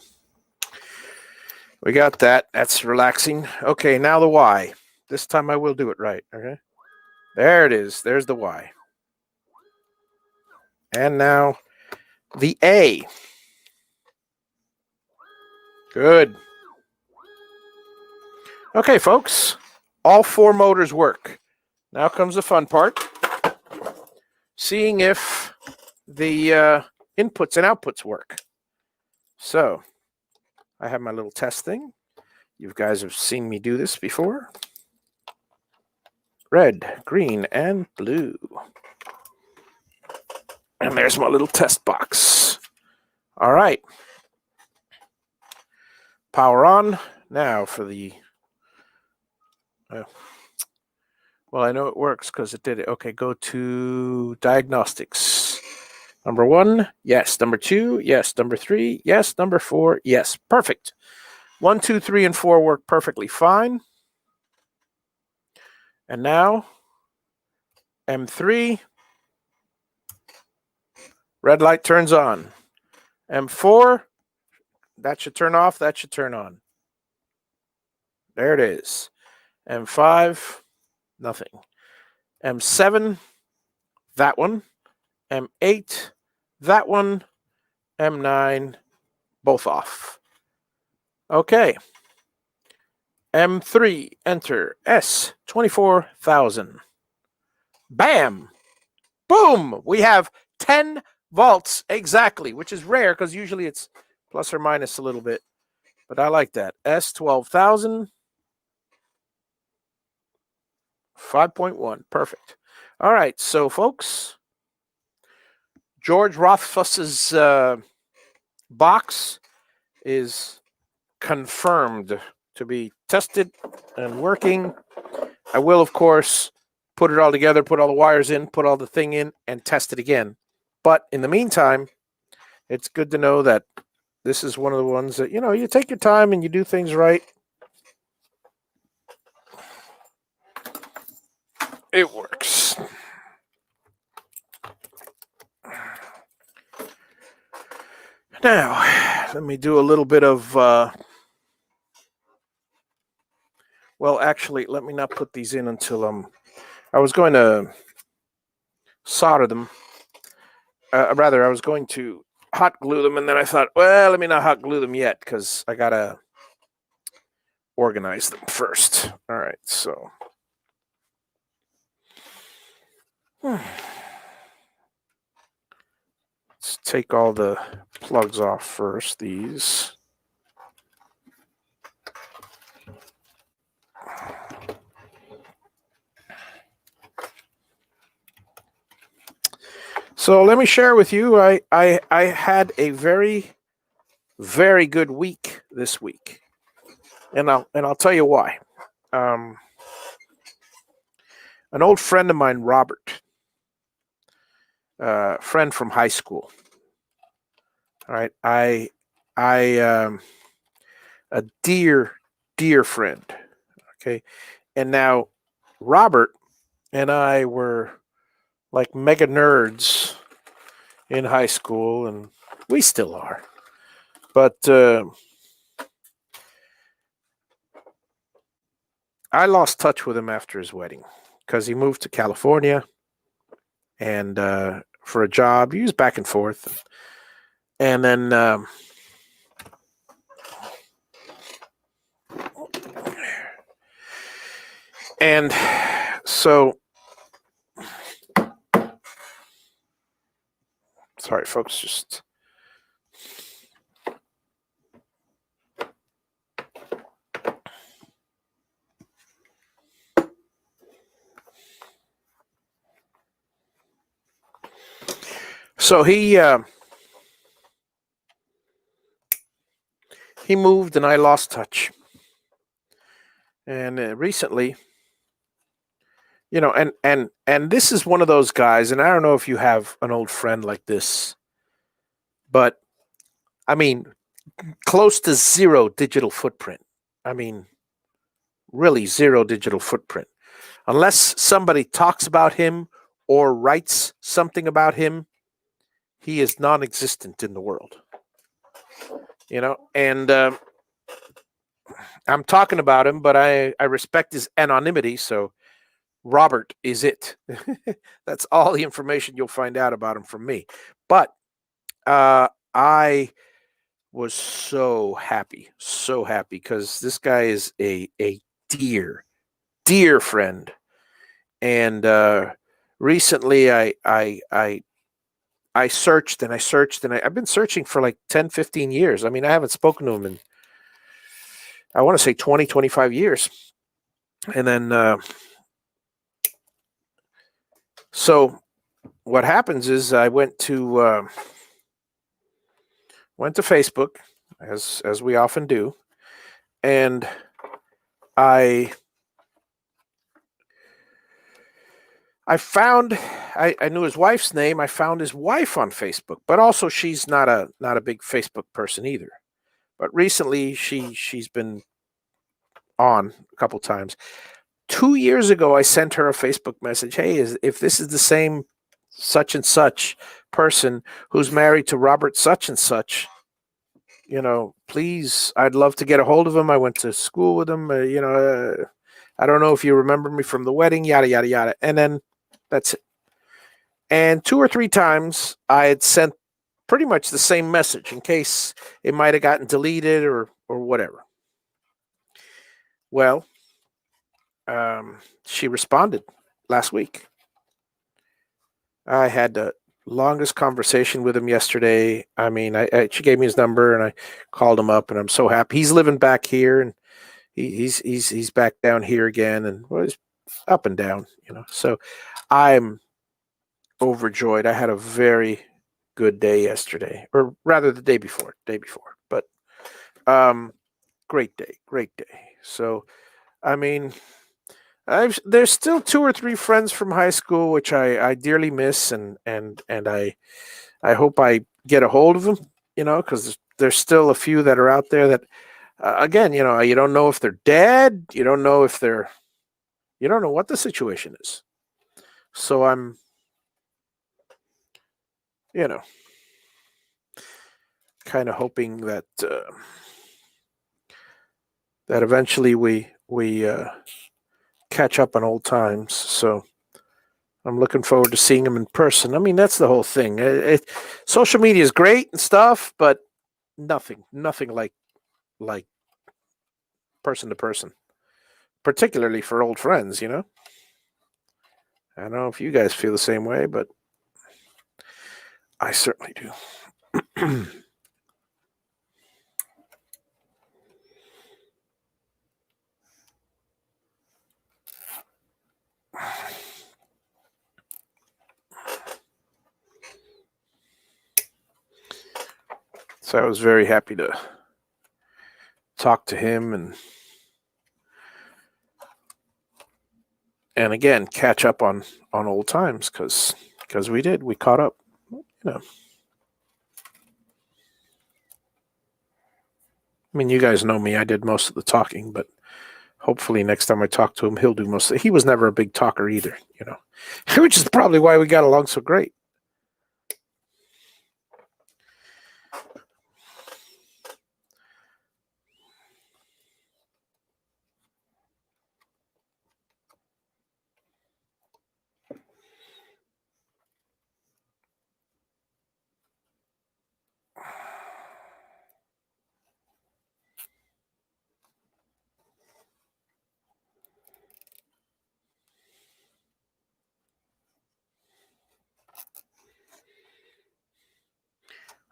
We got that. That's relaxing. Okay, now the Y. This time I will do it right. Okay. There it is. There's the Y. And now the A. Good. Okay, folks. All 4 motors work. Now comes the fun part. Seeing if the inputs and outputs work. So, I have my little test thing. You guys have seen me do this before. Red, green, and blue. And there's my little test box. All right. Power on. Now for the... well, I know it works because it did it. Okay, go to diagnostics. Number 1, yes. Number 2, yes. Number 3, yes. Number 4, yes. Perfect. 1, 2, 3, and 4 work perfectly fine. And now, M3, red light turns on. M4, that should turn off, that should turn on. There it is. M5, nothing. M7, that one. M8, that one. M9, both off. Okay. M3, enter. S, 24,000. Bam! Boom! We have 10 volts exactly, which is rare because usually it's plus or minus a little bit. But I like that. S, 12,000. 5.1. Perfect. All right. So, folks, George Rothfuss's box is confirmed to be tested and working. I will, of course, put it all together, put all the wires in, put all the thing in, and test it again. But in the meantime, it's good to know that this is one of the ones that, you take your time and you do things right. It works. Now, let me do a little bit of... well, actually, let me not put these in until I was going to solder them. Rather, I was going to hot glue them, and then I thought, well, let me not hot glue them yet because I got to organize them first. All right, so... let's take all the plugs off first, these. So let me share with you, I had a very, very good week this week. And I'll tell you why. An old friend of mine, Robert, friend from high school. All right, a dear friend. Okay, and now Robert and I were like mega nerds in high school, and we still are. But I lost touch with him after his wedding because he moved to California and for a job. He was back and forth, and then and so sorry, folks. Just so he moved, and I lost touch. And recently, and this is one of those guys, and I don't know if you have an old friend like this, but I mean, close to zero digital footprint. I mean, really zero digital footprint. Unless somebody talks about him or writes something about him, he is non-existent in the world. And I'm talking about him, but I respect his anonymity, so Robert is it. That's all the information you'll find out about him from me. But I was so happy because this guy is a dear friend. And recently I searched and I've been searching for like 10, 15 years. I mean, I haven't spoken to him in, I want to say 20, 25 years. And then, so what happens is I went to Facebook, as we often do, and I found I knew his wife's name. I found his wife on Facebook, but also she's not a big Facebook person either. But recently she's been on a couple times. 2 years ago, I sent her a Facebook message. Hey, if this is the same such and such person who's married to Robert such and such, please, I'd love to get a hold of him. I went to school with him. I don't know if you remember me from the wedding, yada, yada, yada. And then that's it. And 2 or 3 times I had sent pretty much the same message in case it might have gotten deleted or whatever. Well, she responded last week. I had the longest conversation with him yesterday. I mean, she gave me his number and I called him up, and I'm so happy. He's living back here, and he's back down here again, and he's up and down, So I'm overjoyed. I had a very good day yesterday, or rather the day before. But great day. So, I mean, there's still 2 or 3 friends from high school which I dearly miss, and I hope I get a hold of them, because there's still a few that are out there that, again, you don't know if they're dead, you don't know what the situation is. So I'm, kind of hoping that that eventually we catch up on old times. So I'm looking forward to seeing him in person. I mean, that's the whole thing. Social media is great and stuff, but nothing like person to person, particularly for old friends. I don't know if you guys feel the same way, but I certainly do. So I was very happy to talk to him and again catch up on old times, because because we did. We caught up. I mean, you guys know me. I did most of the talking, but hopefully next time I talk to him, he'll do most of it. He was never a big talker either, which is probably why we got along so great.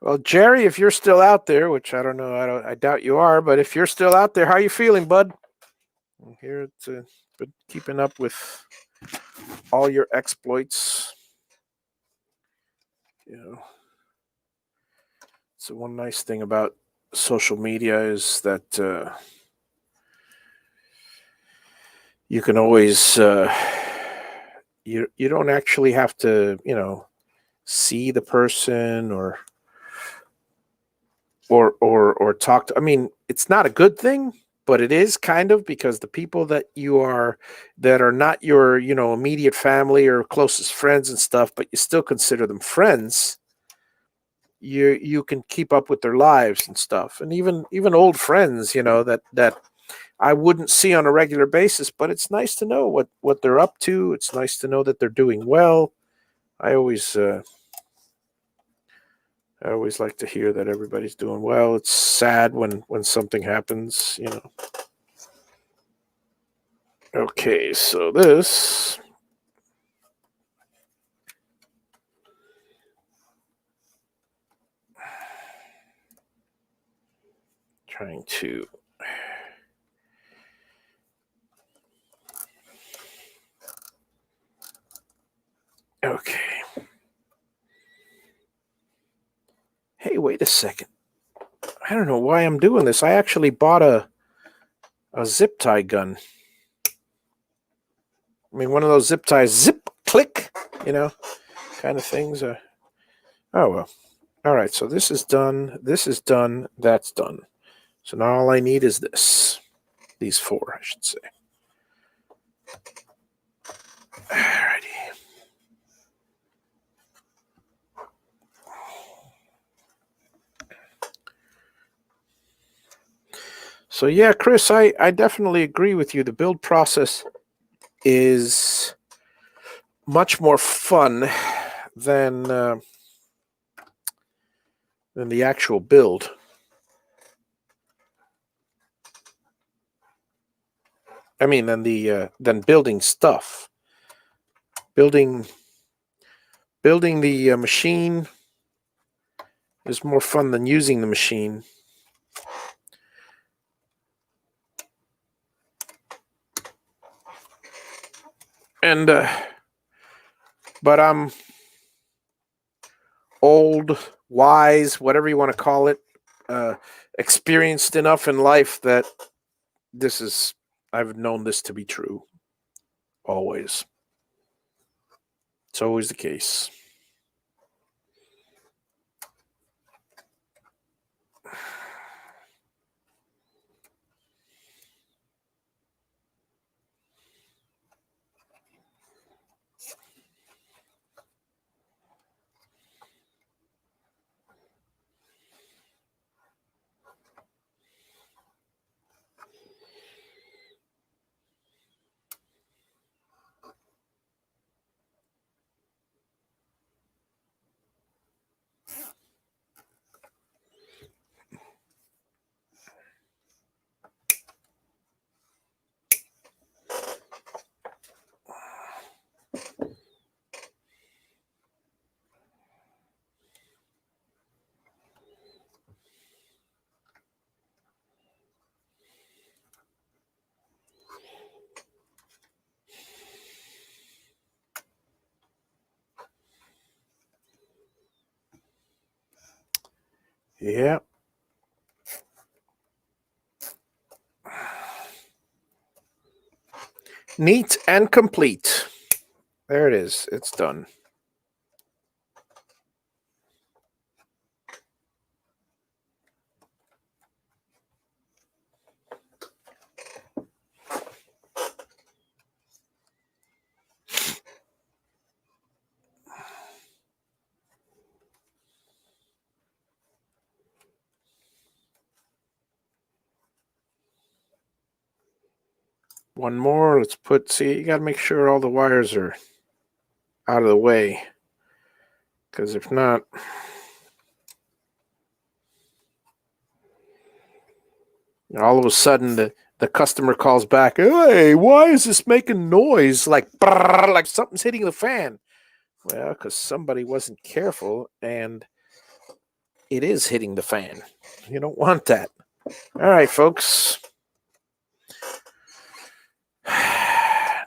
Well, Jerry, if you're still out there, which I don't know, I doubt you are, but if you're still out there, how you feeling, bud? I'm here to keeping up with all your exploits. So one nice thing about social media is that you can always you don't actually have to see the person or talk to. I mean, it's not a good thing, but it is kind of, because the people that are not your immediate family or closest friends and stuff, but you still consider them friends. You can keep up with their lives and stuff, and even old friends, that I wouldn't see on a regular basis, but it's nice to know what they're up to. It's nice to know that they're doing well. I always like to hear that everybody's doing well. It's sad when something happens. Okay, so this. Trying to. Okay. Hey, wait a second. I don't know why I'm doing this. I actually bought a zip tie gun. I mean, one of those zip ties, zip, click, kind of things. Oh, well. All right, so this is done. This is done. That's done. So now all I need is this. These four, I should say. Alrighty. So yeah, Chris, I definitely agree with you. The build process is much more fun than the actual build. I mean, than building stuff. Building the machine is more fun than using the machine. And but I'm old, wise, whatever you want to call it, experienced enough in life that I've known this to be true. Always. It's always the case. Yeah. Neat and complete. There it is. It's done. One more. Let's see, you got to make sure all the wires are out of the way. Because if not, all of a sudden the customer calls back, hey, why is this making noise? Like, brrr, like something's hitting the fan. Well, because somebody wasn't careful and it is hitting the fan. You don't want that. All right, folks.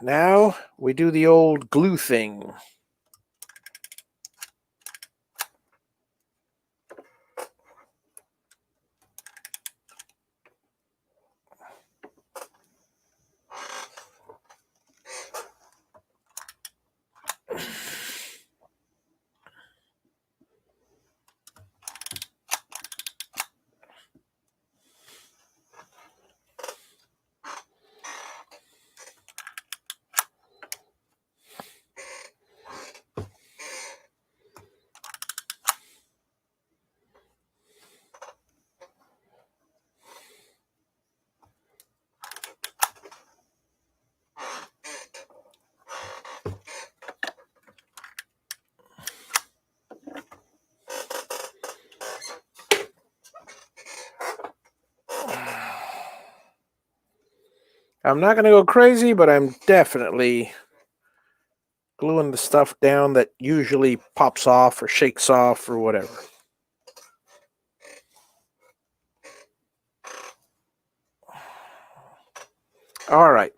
Now we do the old glue thing. I'm not going to go crazy, but I'm definitely gluing the stuff down that usually pops off or shakes off or whatever. All right.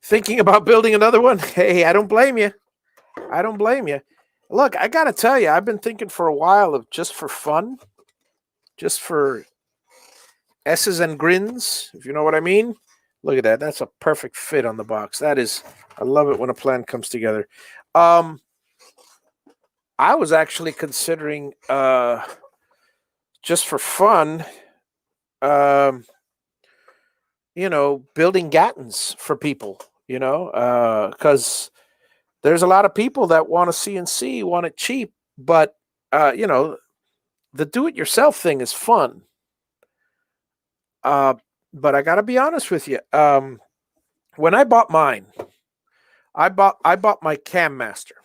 Thinking about building another one? Hey, I don't blame you. I don't blame you. Look, I got to tell you, I've been thinking for a while of just for fun, just for S's and grins, if you know what I mean. Look at that. That's a perfect fit on the box. That is, I love it when a plan comes together. I was actually considering, just for fun, building Gattons for people, because there's a lot of people that want a CNC, want it cheap, but, the do-it-yourself thing is fun. But I got to be honest with you. When I bought mine, I bought my Cam Master,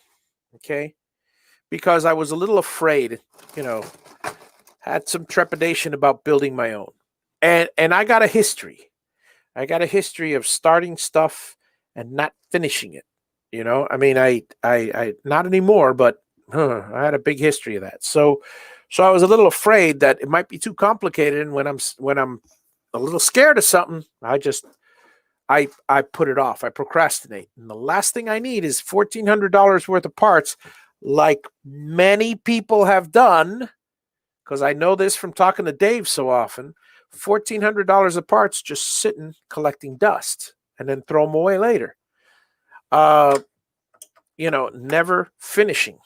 okay, because I was a little afraid, had some trepidation about building my own, and I got a history. I got a history of starting stuff and not finishing it. I mean, I not anymore, but I had a big history of that. So I was a little afraid that it might be too complicated, and when I'm a little scared of something, I put it off. I procrastinate. And the last thing I need is $1,400 worth of parts, like many people have done, because I know this from talking to Dave so often. $1,400 of parts just sitting collecting dust and then throw them away later. Never finishing.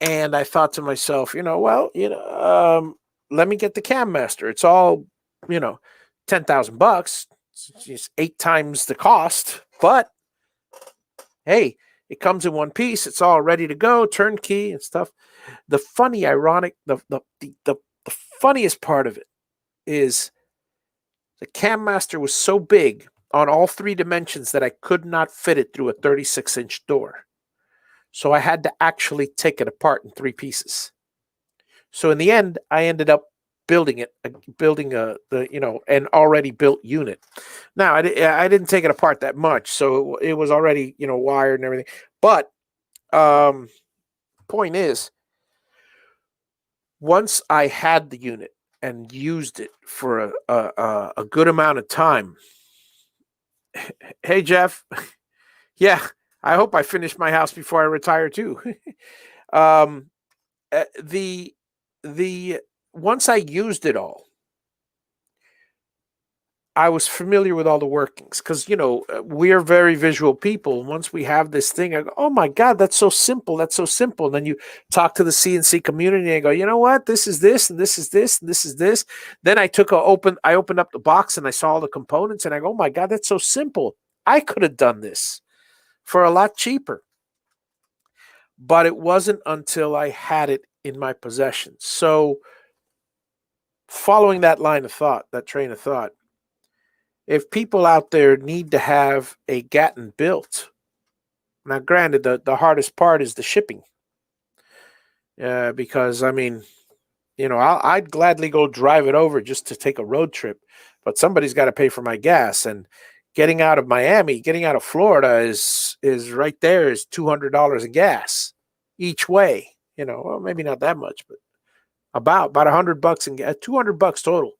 And I thought to myself, let me get the Cam Master. It's all, $10,000. It's just 8 times the cost, but hey, it comes in one piece. It's all ready to go, turnkey and stuff. The funniest part of it is the Cam Master was so big on all 3 dimensions that I could not fit it through a 36-inch door. So I had to actually take it apart in 3 pieces. So in the end, I ended up building an already built unit. Now I didn't take it apart that much, so it was already wired and everything. But point is, once I had the unit and used it for a good amount of time. Hey Jeff, yeah, I hope I finish my house before I retire too. The once I used it all, I was familiar with all the workings because, we're very visual people. And once we have this thing, I go, oh my God, that's so simple. That's so simple. And then you talk to the CNC community and I go, you know what? This is this, and this is this, and this is this. Then I opened up the box and I saw all the components and I go, oh my God, that's so simple. I could have done this for a lot cheaper. But it wasn't until I had it in my possession. So, following that line of thought, that train of thought, if people out there need to have a Gatton built, now granted, the hardest part is the shipping. Because, I mean, I'd gladly go drive it over just to take a road trip, but somebody's got to pay for my gas. And getting out of Miami, getting out of Florida is right there is $200 of gas each way. Well, maybe not that much, but about $100 in gas, $200 total.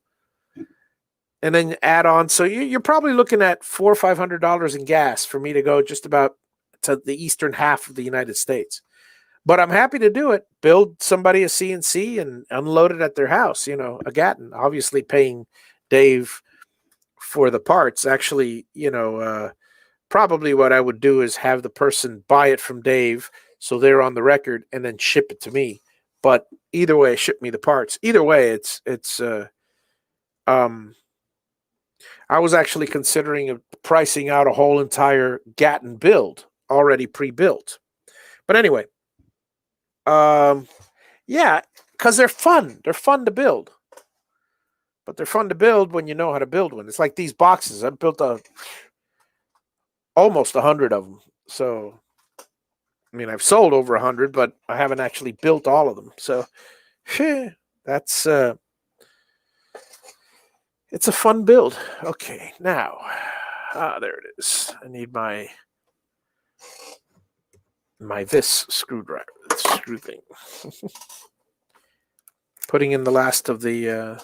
And then add on, so you're probably looking at $400 or $500 in gas for me to go just about to the eastern half of the United States. But I'm happy to do it. Build somebody a CNC and unload it at their house, a Gatton. Obviously paying Dave for the parts. Actually, probably what I would do is have the person buy it from Dave so they're on the record and then ship it to me. But either way, ship me the parts. Either way, it's I was actually considering pricing out a whole entire Gatton build already pre-built. But anyway, yeah, because they're fun. They're fun to build. But they're fun to build when you know how to build one. It's like these boxes. I've built almost 100 of them. So, I mean, I've sold over 100, but I haven't actually built all of them. So, that's it's a fun build. Okay, now, there it is. I need my this screwdriver, this screw thing. Putting in the last of the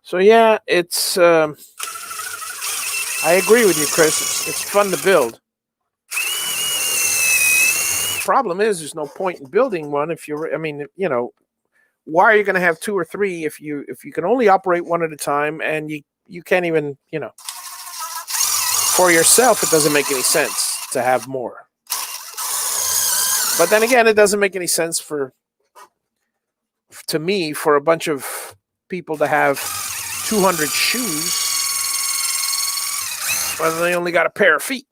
so yeah, it's I agree with you, Chris. It's fun to build. Problem is, there's no point in building one if you're. I mean, why are you going to have 2 or 3 if you can only operate one at a time and you can't even, for yourself, it doesn't make any sense to have more. But then again, it doesn't make any sense to me for a bunch of people to have 200 shoes when they only got a pair of feet.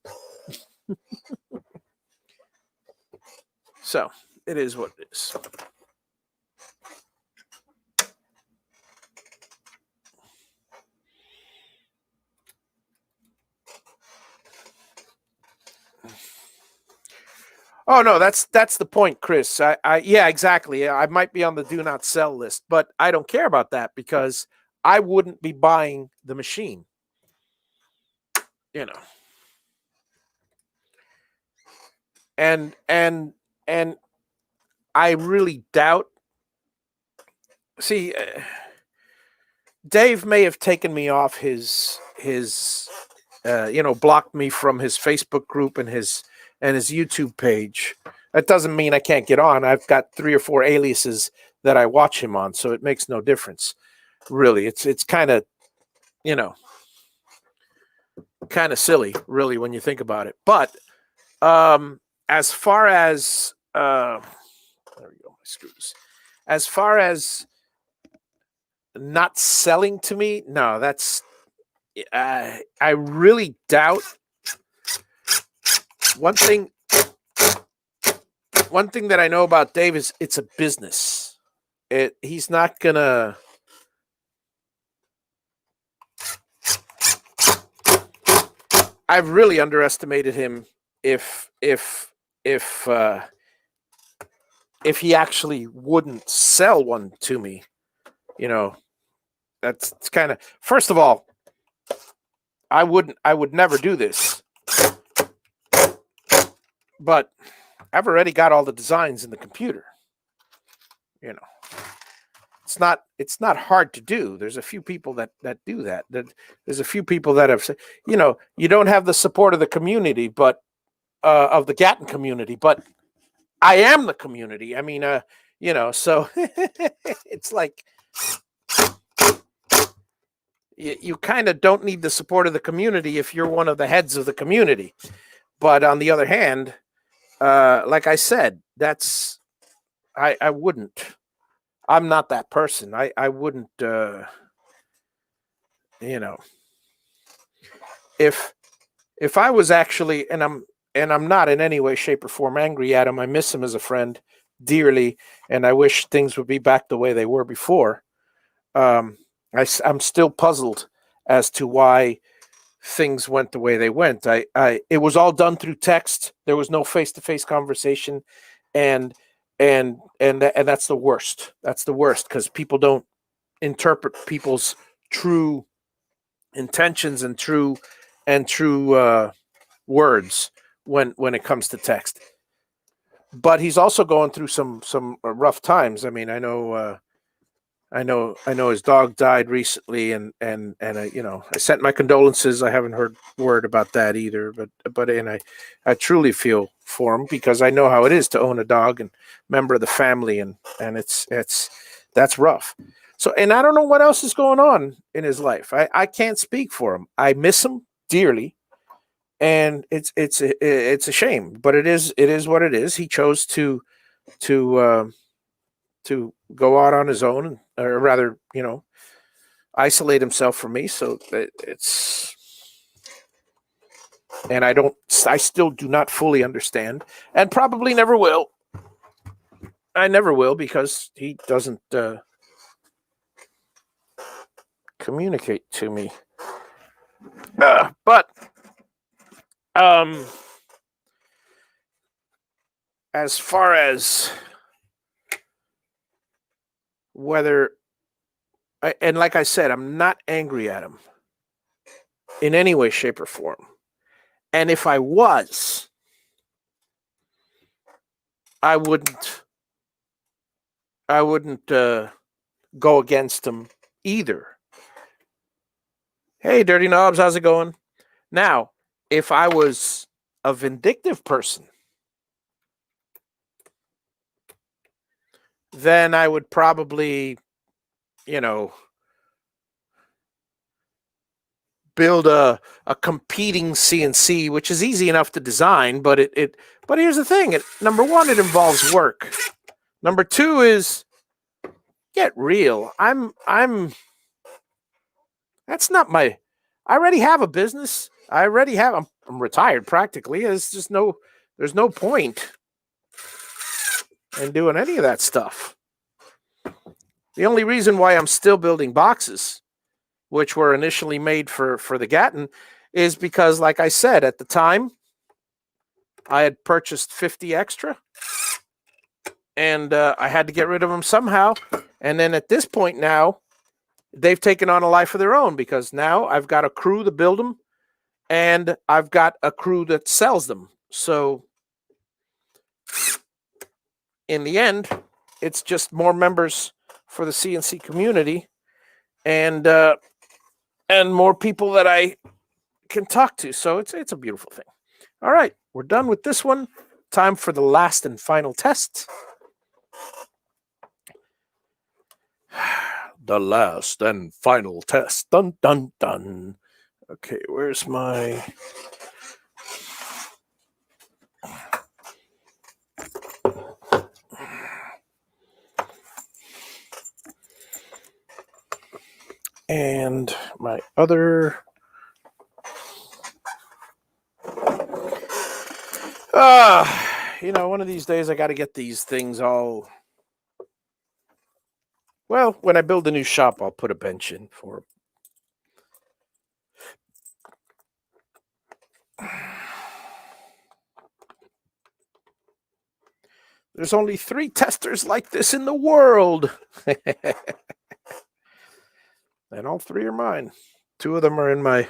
So it is what it is. Oh no, that's the point, Chris. Yeah, exactly. I might be on the do not sell list, but I don't care about that because I wouldn't be buying the machine. And I really doubt. See, Dave may have taken me off his blocked me from his Facebook group and his YouTube page. That doesn't mean I can't get on. I've got 3 or 4 aliases that I watch him on, so it makes no difference. Really, it's kind of, kind of silly, really, when you think about it. But as far as there we go, my screws. As far as not selling to me, no, that's I really doubt. One thing that I know about Dave is it's a business. He's not gonna. I've really underestimated him if he actually wouldn't sell one to me. That's kind of, first of all, I would never do this. But I've already got all the designs in the computer. It's not hard to do. There's a few people that do that. There's a few people that have said, you don't have the support of the community, but of the Gatton community, but I am the community. I mean, so it's like you kind of don't need the support of the community if you're one of the heads of the community. But on the other hand, like I said, I wouldn't. I'm not that person. I wouldn't. You know, if I was actually, and I'm not in any way, shape, or form angry at him. I miss him as a friend dearly, and I wish things would be back the way they were before. I'm still puzzled as to why things went the way they went. It was all done through text. There was no face-to-face conversation, and and that's the worst. That's the worst because people don't interpret people's true intentions and true words when it comes to text. But he's also going through some rough times. I mean, I know his dog died recently, and I sent my condolences. I haven't heard word about that either, but I truly feel for him because I know how it is to own a dog and member of the family, and that's rough. So, and I don't know what else is going on in his life. I can't speak for him. I miss him dearly, and it's a shame, but it is what it is. He chose to go out on his own, or rather, isolate himself from me. So it's, and I still do not fully understand, and probably never will. I never will because he doesn't communicate to me. But as far as whether, and like I said, I'm not angry at him in any way, shape, or form. And if I was, I wouldn't go against him either. Hey, Dirty Knobs, how's it going? Now, if I was a vindictive person, then I would probably, build a competing CNC, which is easy enough to design, but but here's the thing. Number one, it involves work. Number two is, get real. That's not my, I already have a business. I'm retired practically. There's no point in doing any of that stuff. The only reason why I'm still building boxes, which were initially made for the Gatton, is because, like I said, at the time, I had purchased 50 extra, and I had to get rid of them somehow. And then at this point now, they've taken on a life of their own because now I've got a crew to build them, and I've got a crew that sells them. So in the end, it's just more members for the CNC community, and more people that I can talk to. So it's a beautiful thing. All right, we're done with this one. Time for the last and final test. The last and final test. Dun, dun, dun. Okay, where's my... And my other... one of these days I got to get these things all... Well, when I build a new shop, I'll put a bench in for them. There's only 3 testers like this in the world. And all 3 are mine. 2 of them are in my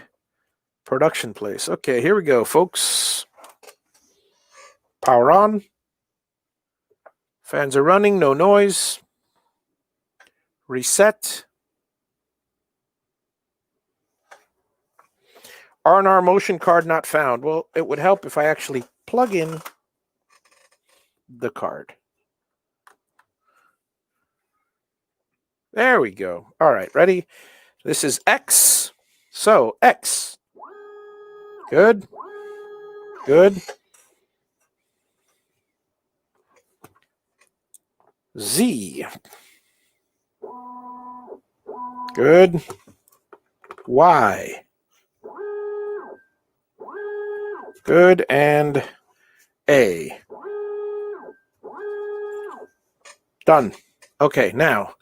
production place. Okay, here we go, folks. Power on. Fans are running, no noise. Reset. R&R motion card not found. Well, it would help if I actually plug in the card. There we go. All right, ready? This is X. So, X. Good. Good. Z. Good. Y. Good. And A. Done. Okay, now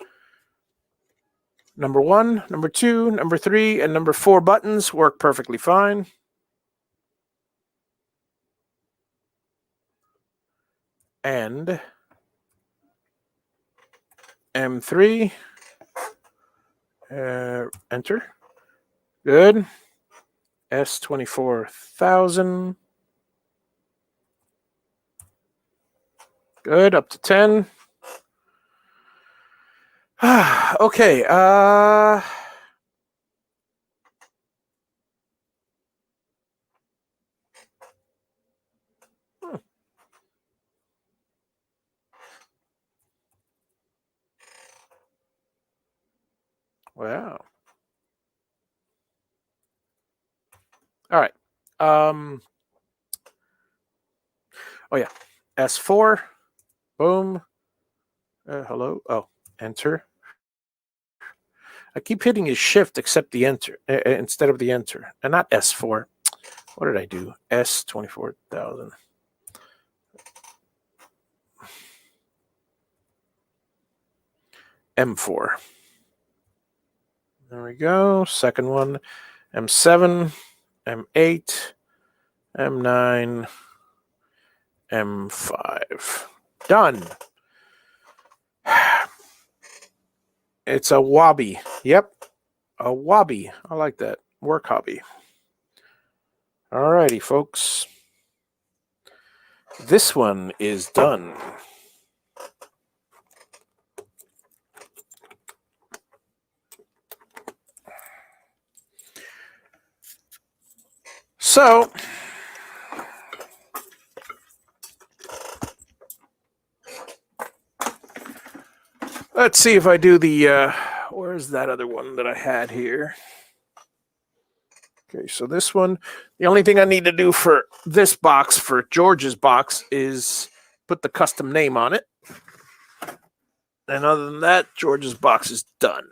number 1, number 2, number 3, and number 4 buttons work perfectly fine. And M3. Enter. Good. S24,000. Good. Up to 10. Okay. Wow. All right. Oh yeah. S4. Boom. Hello. Oh, enter. I keep hitting his shift except the enter instead of the enter, and not S4. What did I do? S24,000. M4. There we go. Second one. M7, M8, M9, M5. Done. It's a Wabi. Yep. A Wabi. I like that. Work hobby. All righty, folks. This one is done. So, let's see if I do the, where's that other one that I had here? Okay, so this one, the only thing I need to do for this box, for George's box, is put the custom name on it. And other than that, George's box is done.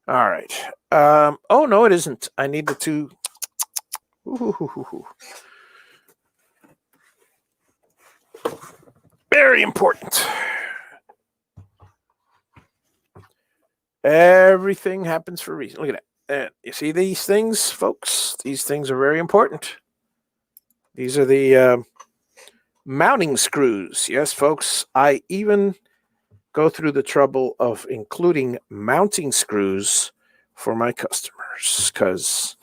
All right. Oh, no, it isn't. I need the two. Ooh. Very important. Everything happens for a reason. Look at that. You see these things, folks? These things are very important. These are the mounting screws. Yes, folks. I even go through the trouble of including mounting screws for my customers, because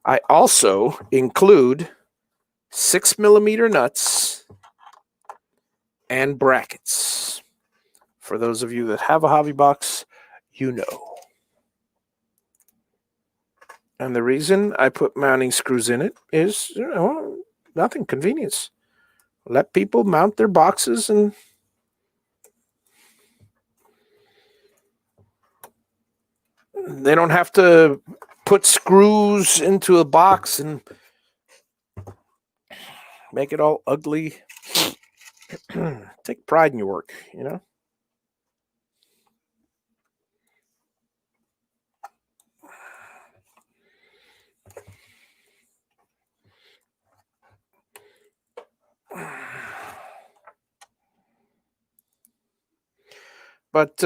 I also include 6mm nuts and brackets. For those of you that have a JaviBox, you know. And the reason I put mounting screws in it is, nothing, convenience. Let people mount their boxes, and they don't have to put screws into a box and make it all ugly. Take pride in your work, you know? But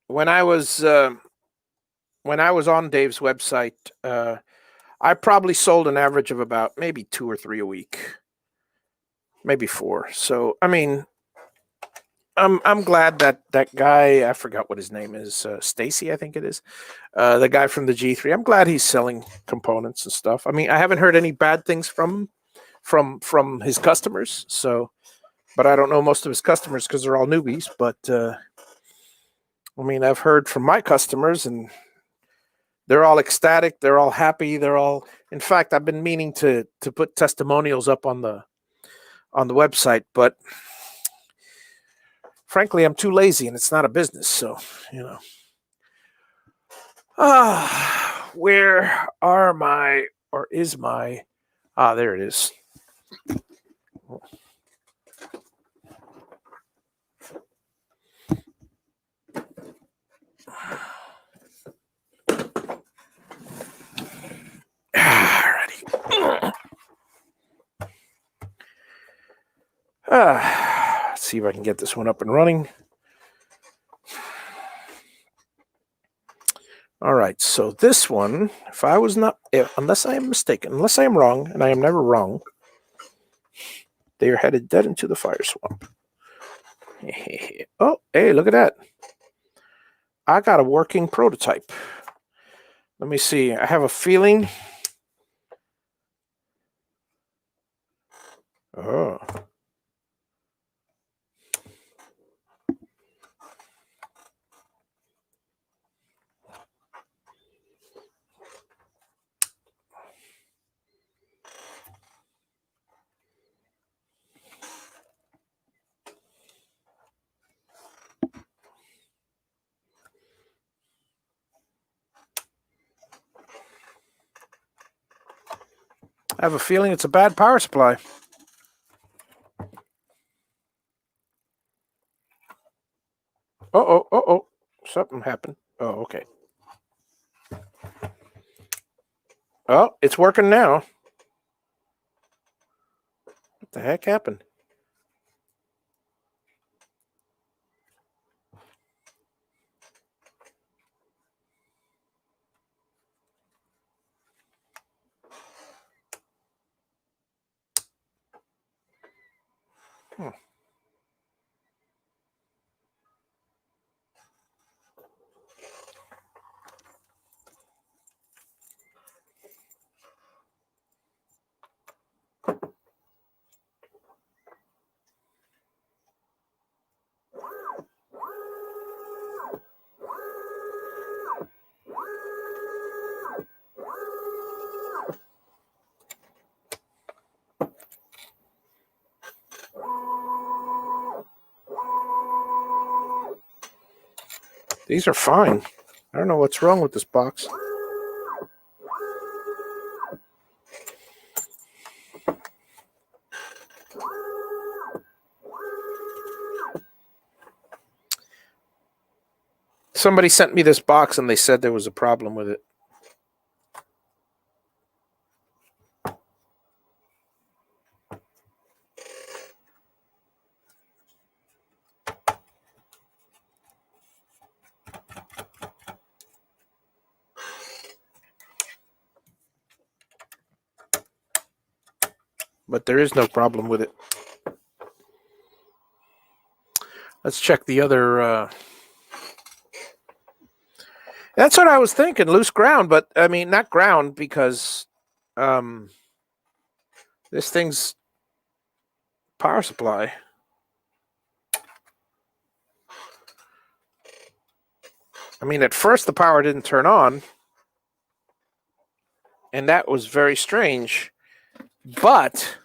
when I was on Dave's website, I probably sold an average of about maybe 2 or 3 a week, maybe 4. So I mean, I'm glad that guy, I forgot what his name is, Stacy, I think it is, the guy from the G3. I'm glad he's selling components and stuff. I mean, I haven't heard any bad things from his customers. So, but I don't know most of his customers because they're all newbies. But I mean, I've heard from my customers, and they're all ecstatic. They're all happy. They're all. In fact, I've been meaning to put testimonials up on the website, but frankly, I'm too lazy, and it's not a business. So, you know. Where are my, or is my? There it is. Let's see if I can get this one up and running. All right, so this one, if I was not, unless I am mistaken, unless I am wrong, and I am never wrong, they are headed dead into the fire swamp. Oh, hey, look at that. I got a working prototype. Let me see. I have a feeling. Oh. I have a feeling it's a bad power supply. Uh-oh. Something happened. Oh, okay. Oh, it's working now. What the heck happened? These are fine. I don't know what's wrong with this box. Somebody sent me this box and they said there was a problem with it. But there is no problem with it. Let's check the other. That's what I was thinking, loose ground. But I mean, not ground because this thing's power supply. I mean, at first the power didn't turn on, and that was very strange. But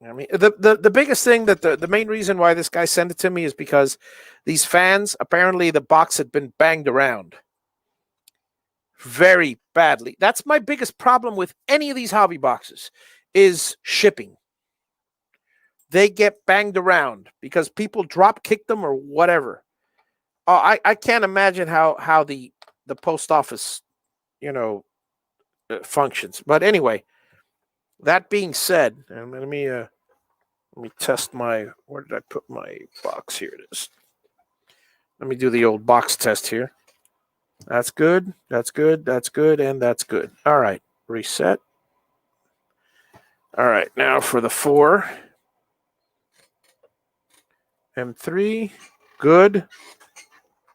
I mean, the biggest thing that the main reason why this guy sent it to me is because these fans, apparently the box had been banged around very badly. That's my biggest problem with any of these hobby boxes is shipping. They get banged around because people drop kick them or whatever. I can't imagine how the post office, functions. But anyway, that being said, let me test my. Where did I put my box? Here it is. Let me do the old box test here. That's good. That's good. That's good. And that's good. All right. Reset. All right. Now for the 4. M3. Good.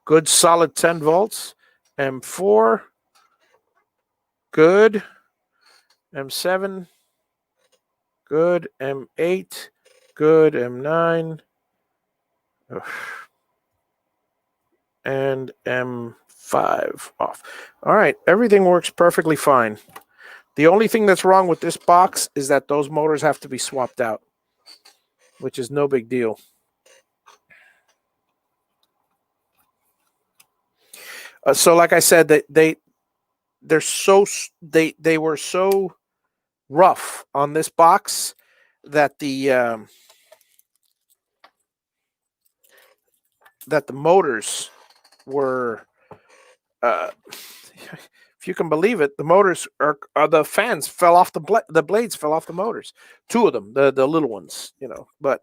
Good solid 10 volts. M4. Good. M7. Good. M8. Good. M9. Ugh. And M5 off. All right. Everything works perfectly fine. The only thing that's wrong with this box is that those motors have to be swapped out, which is no big deal. So like I said, they were so rough on this box that the motors were if if you can believe it, the motors are the fans fell off the blades fell off the motors. Two of them, the little ones, but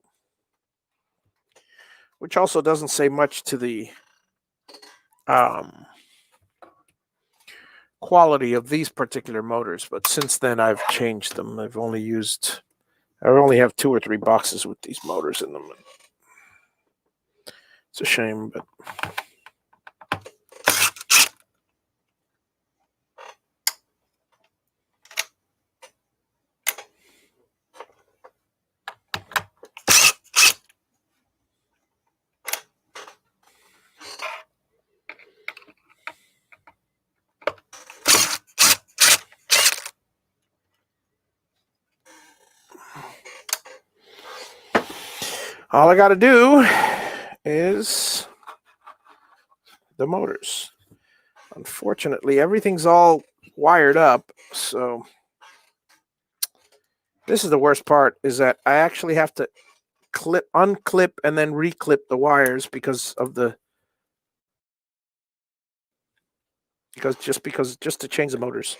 which also doesn't say much to the quality of these particular motors. But since then, I've changed them. I only have 2 or 3 boxes with these motors in them. It's a shame, but. All I got to do is the motors. Unfortunately, everything's all wired up, so this is the worst part, is that I actually have to unclip, and then reclip the wires because just to change the motors.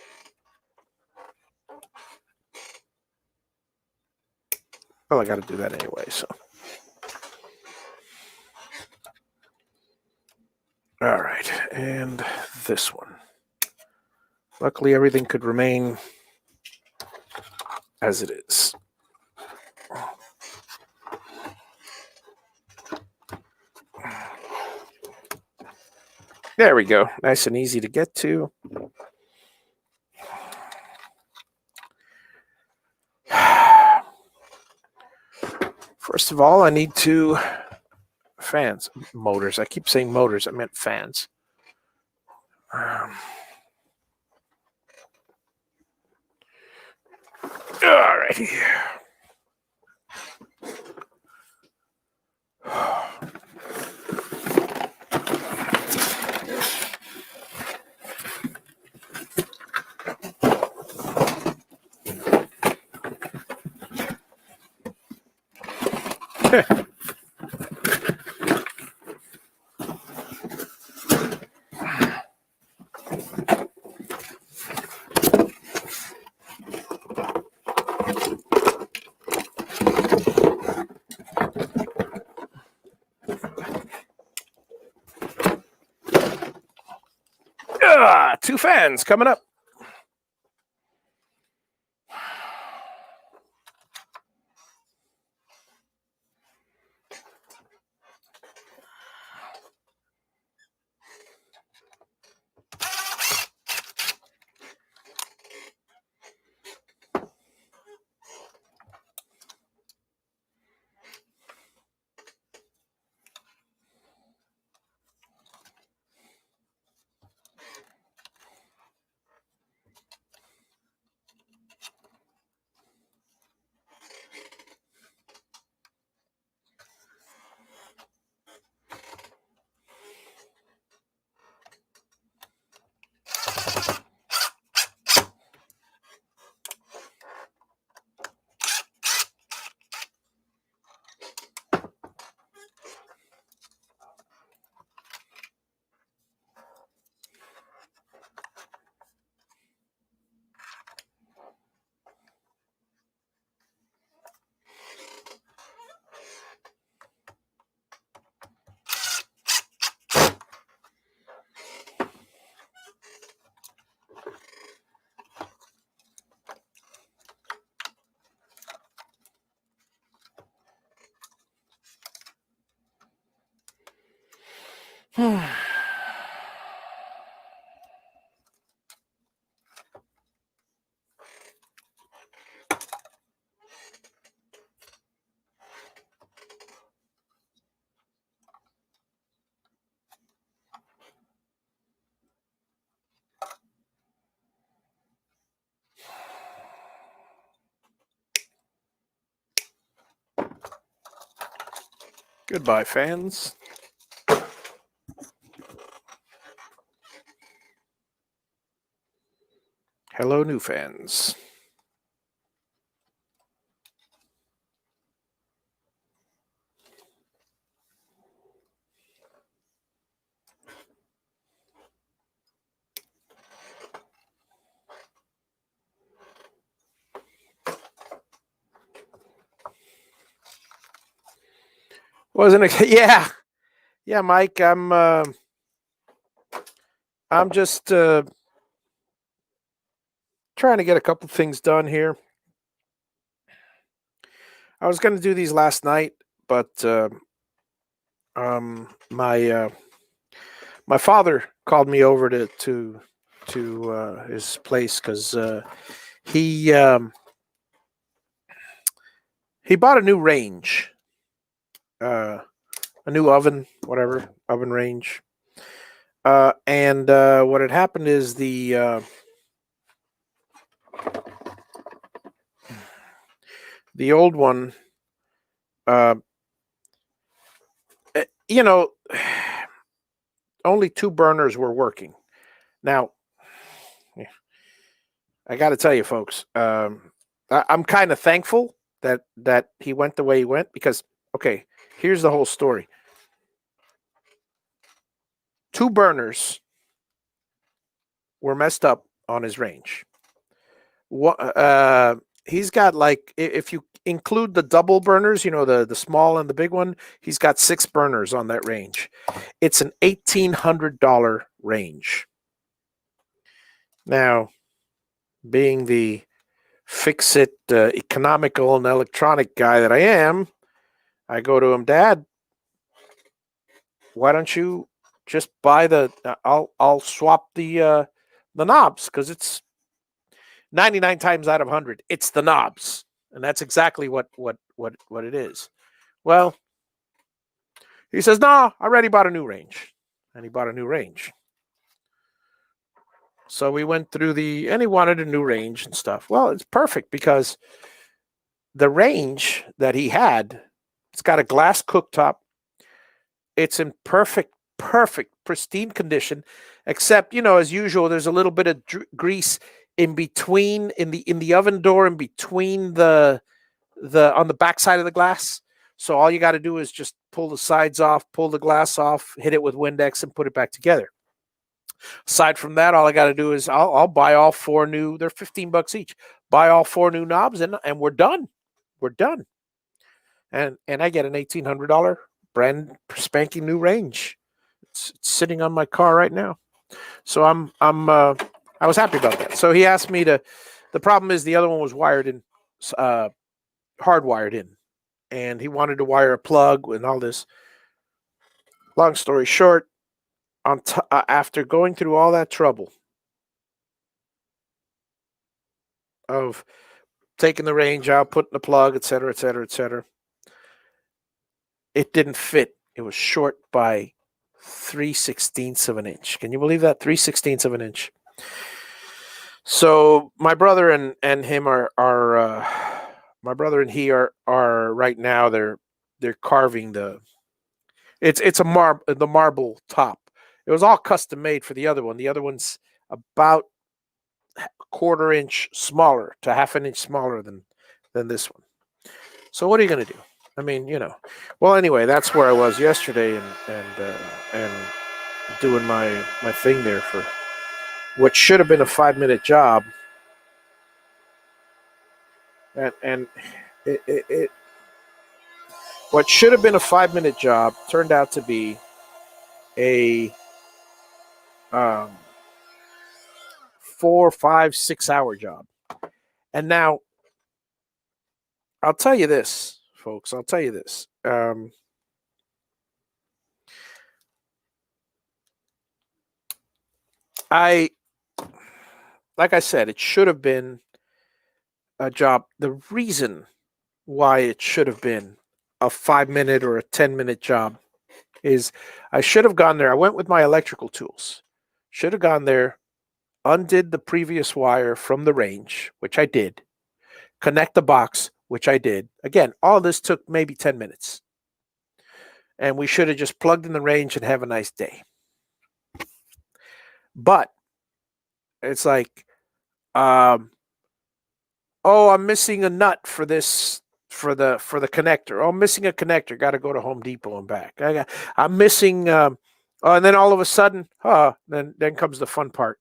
Well, I got to do that anyway, so. All right, and this one. Luckily, everything could remain as it is. There we go. Nice and easy to get to. First of all, I need motors. I keep saying motors. I meant fans. All righty. Two fans coming up. Goodbye, fans. Hello, new fans. Wasn't it? Yeah, Mike. I'm just trying to get a couple things done here. I was going to do these last night, but my my father called me over to his place because he he bought a new range, uh, a new oven, whatever oven range, and what had happened is the old one, uh, you know, only two burners were working. Now, I got to tell you, folks, I'm kind of thankful that he went the way he went because, okay, here's the whole story. Two burners were messed up on his range. He's got, like, if you include the double burners, the small and the big one, he's got 6 burners on that range. It's an $1,800 range. Now, being the fix-it, economical and electronic guy that I am, I go to him, Dad, why don't you just buy I'll swap the knobs, because it's 99 times out of 100, it's the knobs. And that's exactly what it is. Well, he says, no, I already bought a new range. And he bought a new range. So we went through and he wanted a new range and stuff. Well, it's perfect because the range that he had, it's got a glass cooktop. It's in perfect, pristine condition, except, as usual, there's a little bit of grease in between, in the oven door, in between the on the back side of the glass. So all you got to do is just pull the sides off, pull the glass off, hit it with Windex, and put it back together. Aside from that, all I got to do is I'll buy all 4 new. They're $15 each. Buy all 4 new knobs, and we're done. We're done. And I get an $1,800 brand spanking new range. It's sitting on my car right now. So I was happy about that. So he asked me to. The problem is the other one was wired in, hardwired in, and he wanted to wire a plug and all this. Long story short, after going through all that trouble of taking the range out, putting the plug, et cetera, it didn't fit. It was short by 3/16 of an inch. Can you believe that? 3/16 of an inch. So my brother and him are my brother and he are right now, they're carving it's the marble top. It was all custom made for the other one. The other one's about a 1/4 inch smaller to 1/2 an inch smaller than this one. So what are you going to do? I mean, Well, anyway, that's where I was yesterday, and doing my thing there for what should have been a 5-minute job, and what should have been a 5-minute job turned out to be a 4, 5, 6-hour job. And now, I'll tell you this, folks. I'll tell you this. Like I said, it should have been a job. The reason why it should have been a 5-minute or a 10-minute job is I should have gone there. I went with my electrical tools. Should have gone there, undid the previous wire from the range, which I did, connect the box, which I did. Again, all this took maybe 10 minutes. And we should have just plugged in the range and have a nice day. But it's like, oh, I'm missing a nut for this, for the connector. Oh, I'm missing a connector. Got to go to Home Depot and back. I'm missing. And then all of a sudden, then comes the fun part.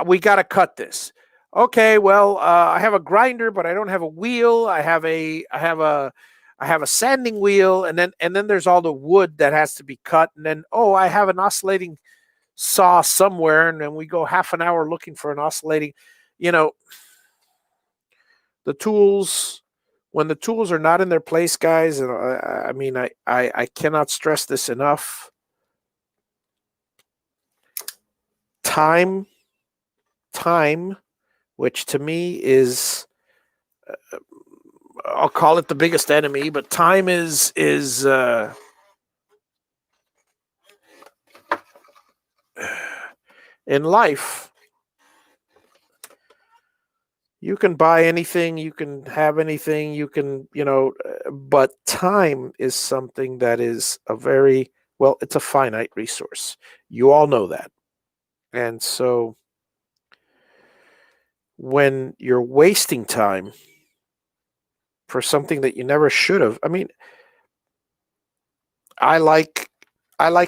We got to cut this. Okay, well, I have a grinder, but I don't have a wheel. I have a I have a sanding wheel, and then there's all the wood that has to be cut, and then I have an oscillating saw somewhere, and then we go half an hour looking for an oscillating. You know, the tools when the tools are not in their place, guys. And I mean, I cannot stress this enough. Time, which to me is, I'll call it the biggest enemy, but time is in life. You can buy anything, you can have anything, you can, but time is something that is it's a finite resource. You all know that. And so when you're wasting time for something that you never should have, I mean, I like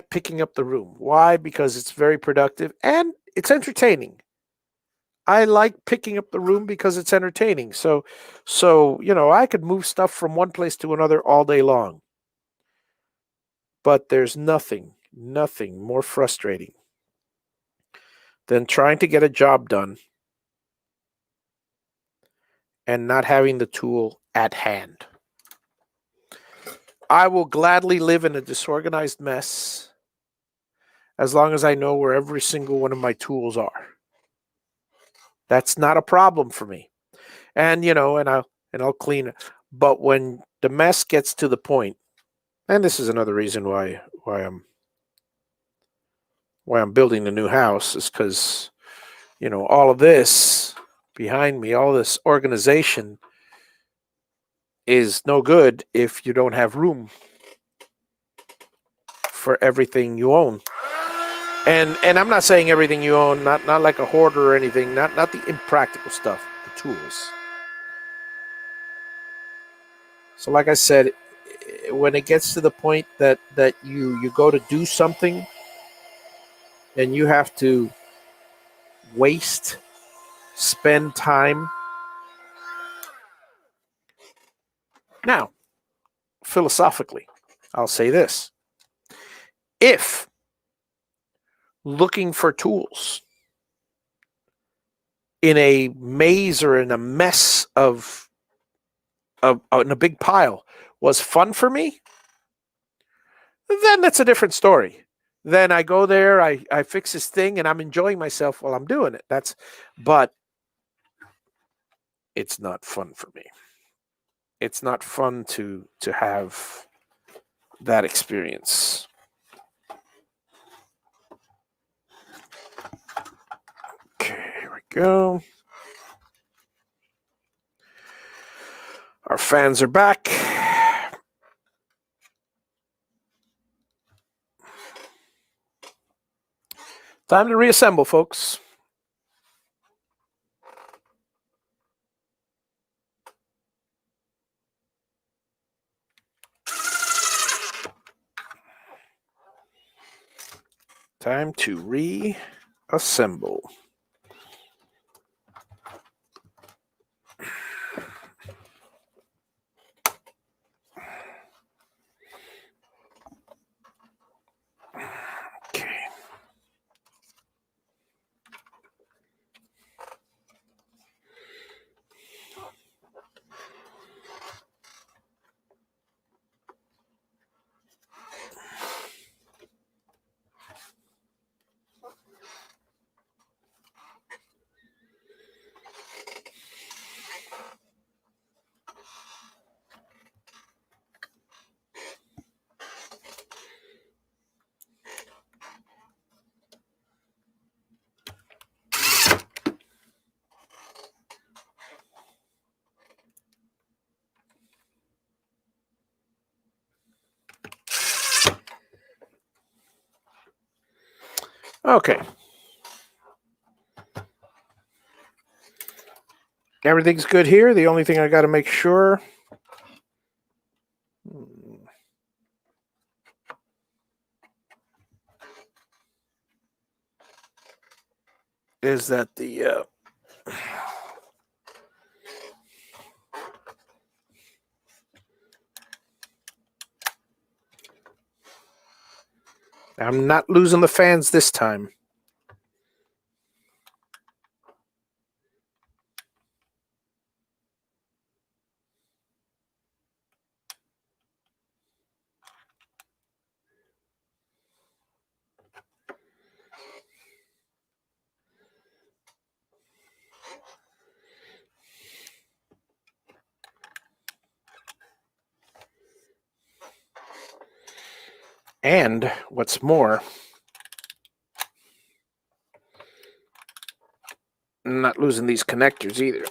picking up the room. Why? Because it's very productive and it's entertaining. I like picking up the room because it's entertaining. So I could move stuff from one place to another all day long. But there's nothing more frustrating than trying to get a job done and not having the tool at hand. I will gladly live in a disorganized mess as long as I know where every single one of my tools are. That's not a problem for me. And I'll clean it. But when the mess gets to the point, and this is another reason why I'm building the new house, is because all of this behind me, all this organization is no good if you don't have room for everything you own. And I'm not saying everything you own, not like a hoarder or anything, not the impractical stuff, the tools. So like I said, when it gets to the point that you go to do something and you have to spend time. Now, philosophically, I'll say this. If looking for tools in a maze or in a mess of in a big pile was fun for me, then that's a different story. Then I go there, I fix this thing, and I'm enjoying myself while I'm doing it. But it's not fun for me. It's not fun to have that experience. Okay, here we go. Our fans are back. Time to reassemble, folks. Time to reassemble. Okay. Okay. Everything's good here. The only thing I got to make sure is that the I'm not losing the fans this time. And what's more, I'm not losing these connectors either.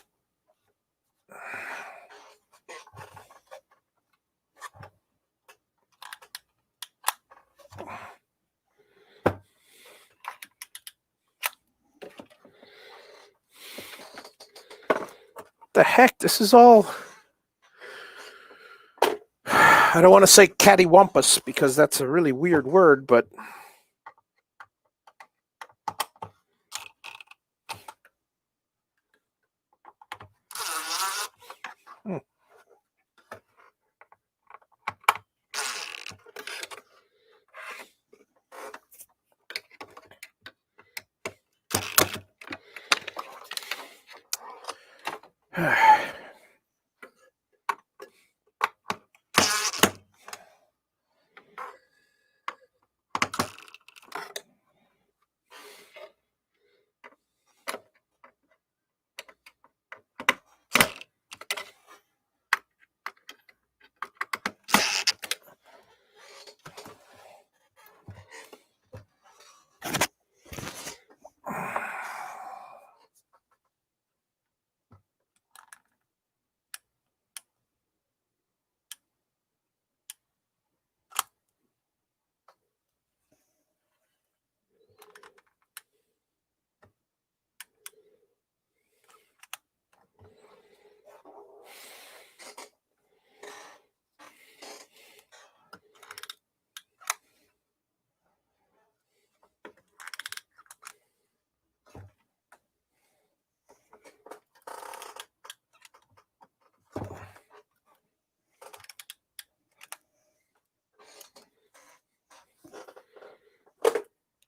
The heck, this is all... I don't want to say cattywampus because that's a really weird word, but...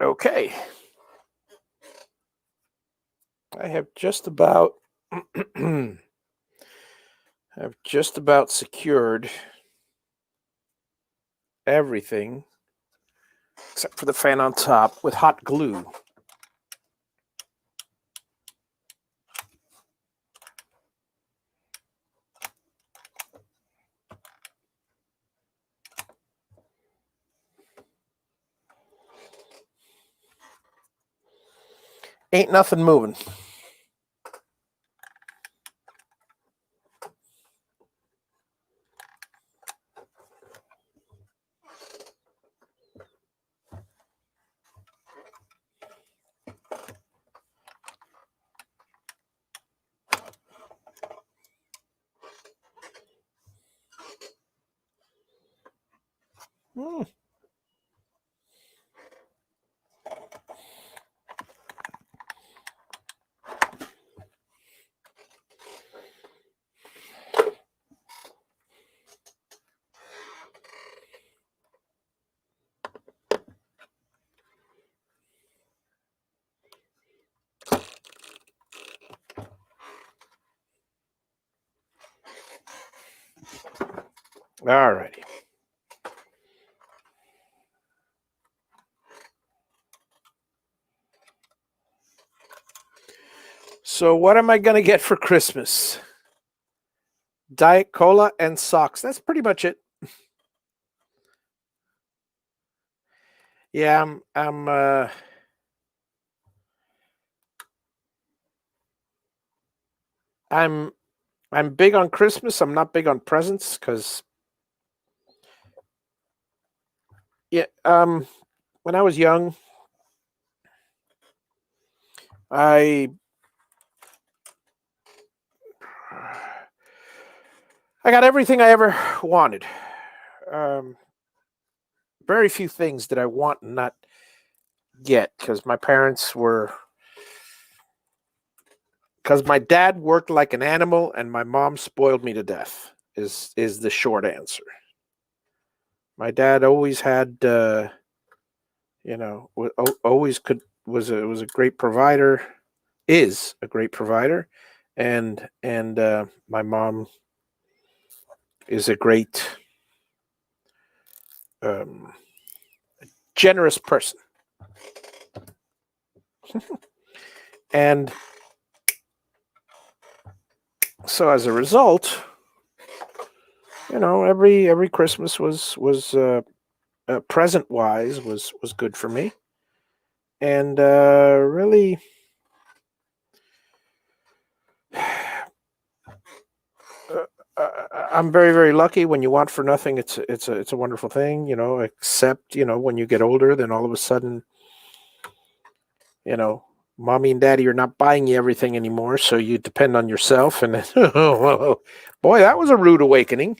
Okay. I have just about secured everything except for the fan on top with hot glue. Ain't nothing moving. All righty. So what am I going to get for Christmas? Diet Cola and socks. That's pretty much it. Yeah, I'm big on Christmas. I'm not big on presents because when I was young, I got everything I ever wanted. Very few things did I want and not get because my dad worked like an animal and my mom spoiled me to death is the short answer. My dad always had always was a great provider, is a great provider, and my mom is a great um, generous person, and so as a result, every Christmas was present wise was good for me, and really. I'm very, very lucky. When you want for nothing, it's a wonderful thing, Except when you get older, then all of a sudden, you know, mommy and daddy are not buying you everything anymore, so you depend on yourself. And boy, that was a rude awakening.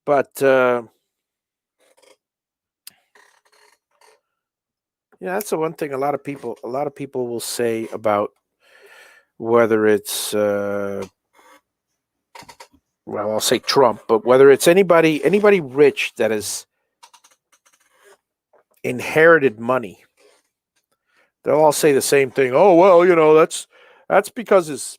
But yeah, that's the one thing a lot of people will say about whether it's well, I'll say Trump, but whether it's anybody rich that has inherited money, they'll all say the same thing. Oh well, that's because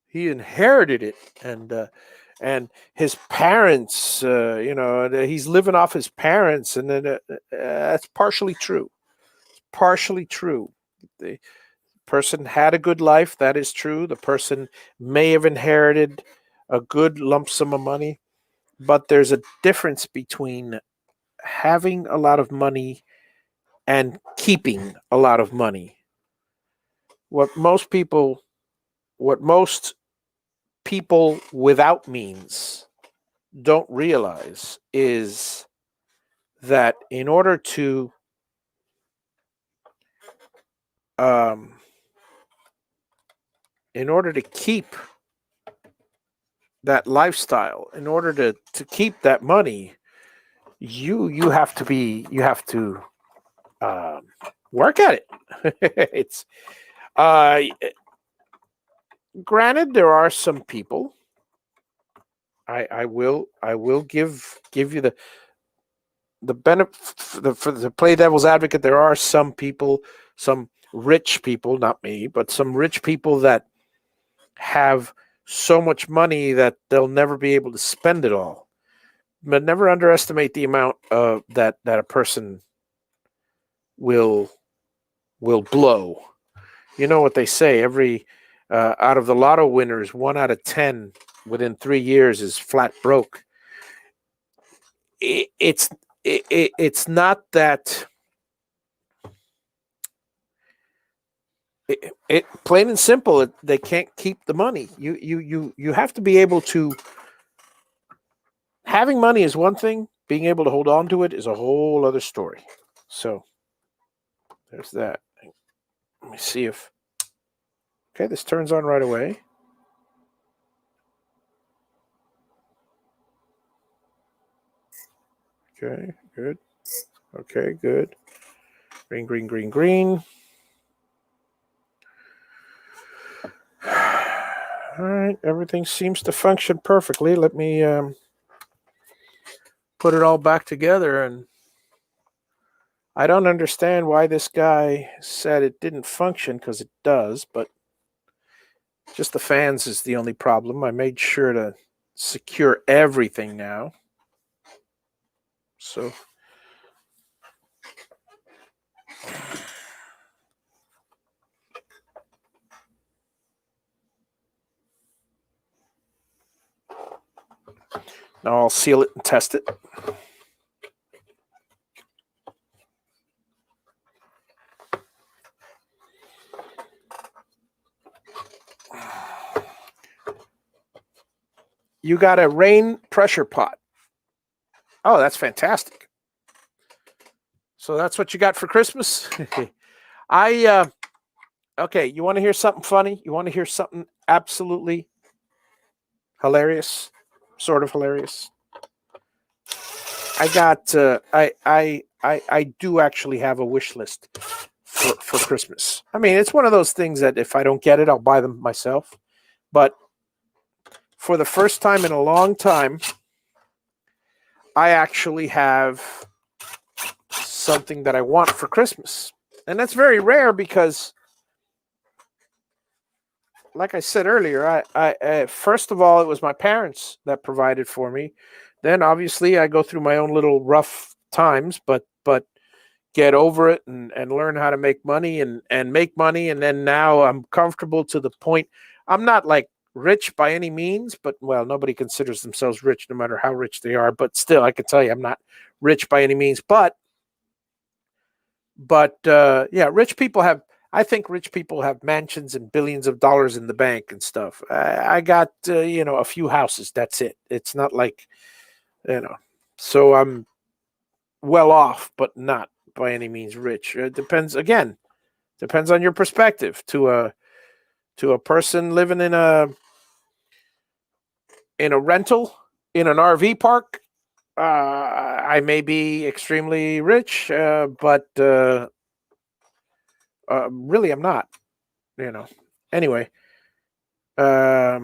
he inherited it, and his parents, he's living off his parents, and then that's partially true. Partially true. The person had a good life. That is true. The person may have inherited a good lump sum of money, but there's a difference between having a lot of money and keeping a lot of money. What most people what most people without means don't realize is that um, in order to keep that lifestyle, in order to keep that money, you have to work at it. It's uh, granted, there are some people. I will give you the benefit for the play devil's advocate. There are some people, some rich people, not me, but some rich people that have so much money that they'll never be able to spend it all. But never underestimate the amount of that a person will blow. You know what they say? Every out of the lotto winners, 1 out of 10 within 3 years is flat broke. It's not that. Plain and simple, they can't keep the money. You have to be able to. Having money is one thing. Being able to hold on to it is a whole other story. So there's that. Let me see if. Okay, this turns on right away. Okay, good. Okay, good. Green, green, green, green. All right, everything seems to function perfectly. Let me put it all back together. And I don't understand why this guy said it didn't function, because it does, but just the fans is the only problem. I made sure to secure everything now. So now I'll seal it and test it. You got a rain pressure pot. Oh, that's fantastic. So that's what you got for Christmas? Okay, you want to hear something funny? You want to hear something absolutely hilarious? Sort of hilarious. I got I do actually have a wish list for Christmas. I mean, it's one of those things that if I don't get it, I'll buy them myself. But for the first time in a long time, I actually have something that I want for Christmas. And that's very rare because, like I said earlier, I first of all, it was my parents that provided for me. Then obviously I go through my own little rough times, but get over it and learn how to make money and make money. And then now I'm comfortable to the point. I'm not like rich by any means, but well, nobody considers themselves rich no matter how rich they are. But still, I can tell you I'm not rich by any means. But yeah, rich people have. I think rich people have mansions and billions of dollars in the bank and stuff. I got a few houses. That's it. It's not like So I'm well off, but not by any means rich. It depends again. Depends on your perspective. To a person living in a rental in an RV park, I may be extremely rich, but really I'm not. Anyway, I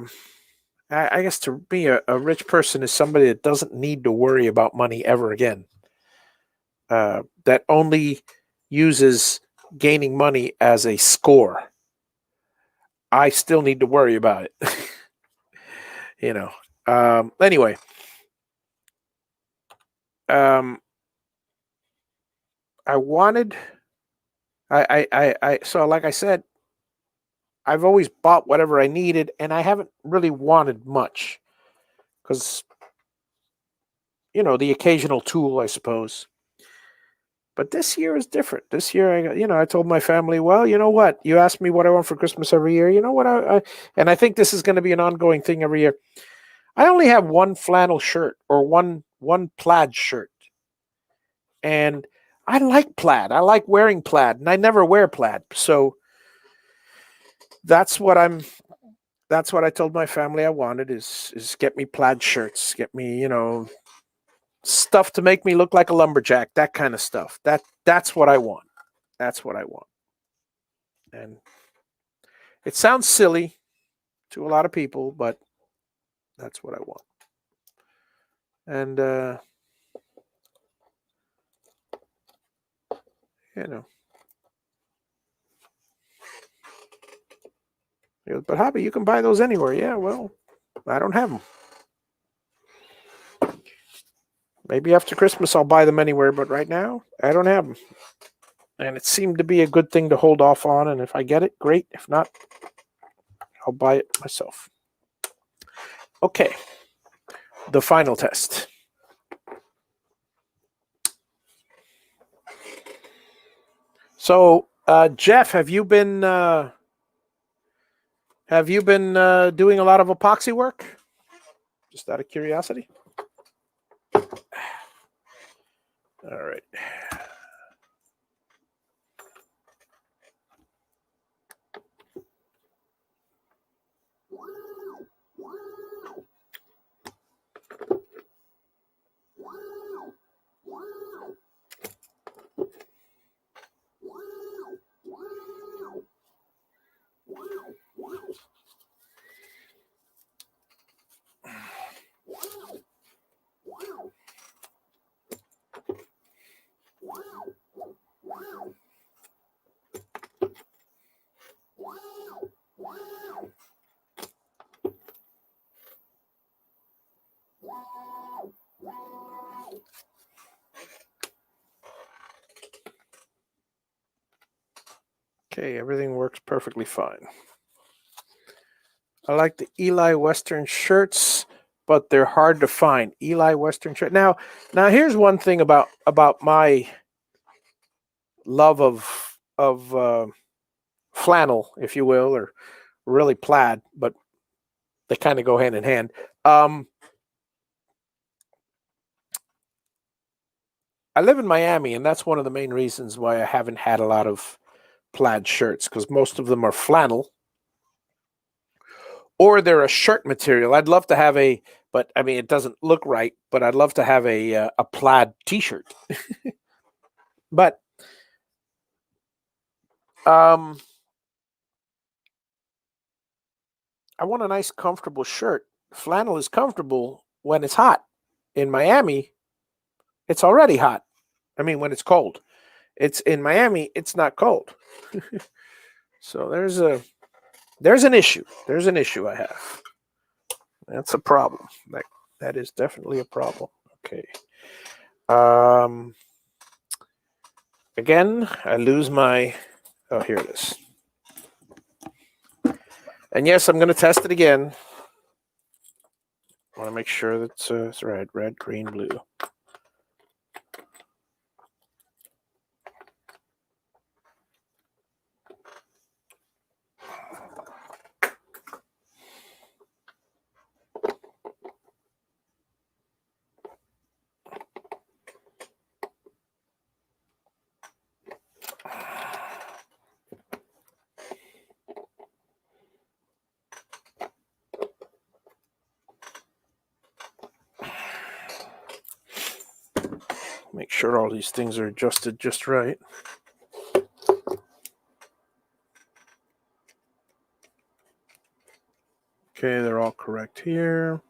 guess to be a rich person is somebody that doesn't need to worry about money ever again. That only uses gaining money as a score. I still need to worry about it. Anyway, I wanted, so like I said, I've always bought whatever I needed, and I haven't really wanted much because, the occasional tool, I suppose. But this year is different. This year, I told my family, well, you know what? You ask me what I want for Christmas every year. You know what? And I think this is going to be an ongoing thing every year. I only have one flannel shirt or one plaid shirt. And I like plaid. I like wearing plaid, and I never wear plaid. So that's what I told my family I wanted is get me plaid shirts, get me, stuff to make me look like a lumberjack, that kind of stuff. That's what I want. That's what I want. And it sounds silly to a lot of people, but that's what I want. And but Javi, you can buy those anywhere. Yeah, well, I don't have them. Maybe after Christmas I'll buy them anywhere, but right now I don't have them. And it seemed to be a good thing to hold off on. And if I get it, great. If not, I'll buy it myself. Okay. The final test. So, Jeff, have you been doing a lot of epoxy work? Just out of curiosity. All right. Okay, everything works perfectly fine. I like the Eli Western shirts, but they're hard to find. Eli Western shirt. Now here's one thing about my love of flannel, if you will, or really plaid, but they kind of go hand in hand. I live in Miami, and that's one of the main reasons why I haven't had a lot of plaid shirts, because most of them are flannel or they're a shirt material. I'd love to have but I mean, it doesn't look right, but I'd love to have a plaid t-shirt. But I want a nice, comfortable shirt. Flannel is comfortable when it's hot. In Miami, it's already hot. I mean, when it's cold. It's in Miami. It's not cold. So there's an issue. There's an issue I have. That's a problem. That is definitely a problem. Okay. Again, I lose my. Oh, here it is. And yes, I'm going to test it again. I want to make sure that it's red, green, blue. Make sure all these things are adjusted just right. Okay, they're all correct here.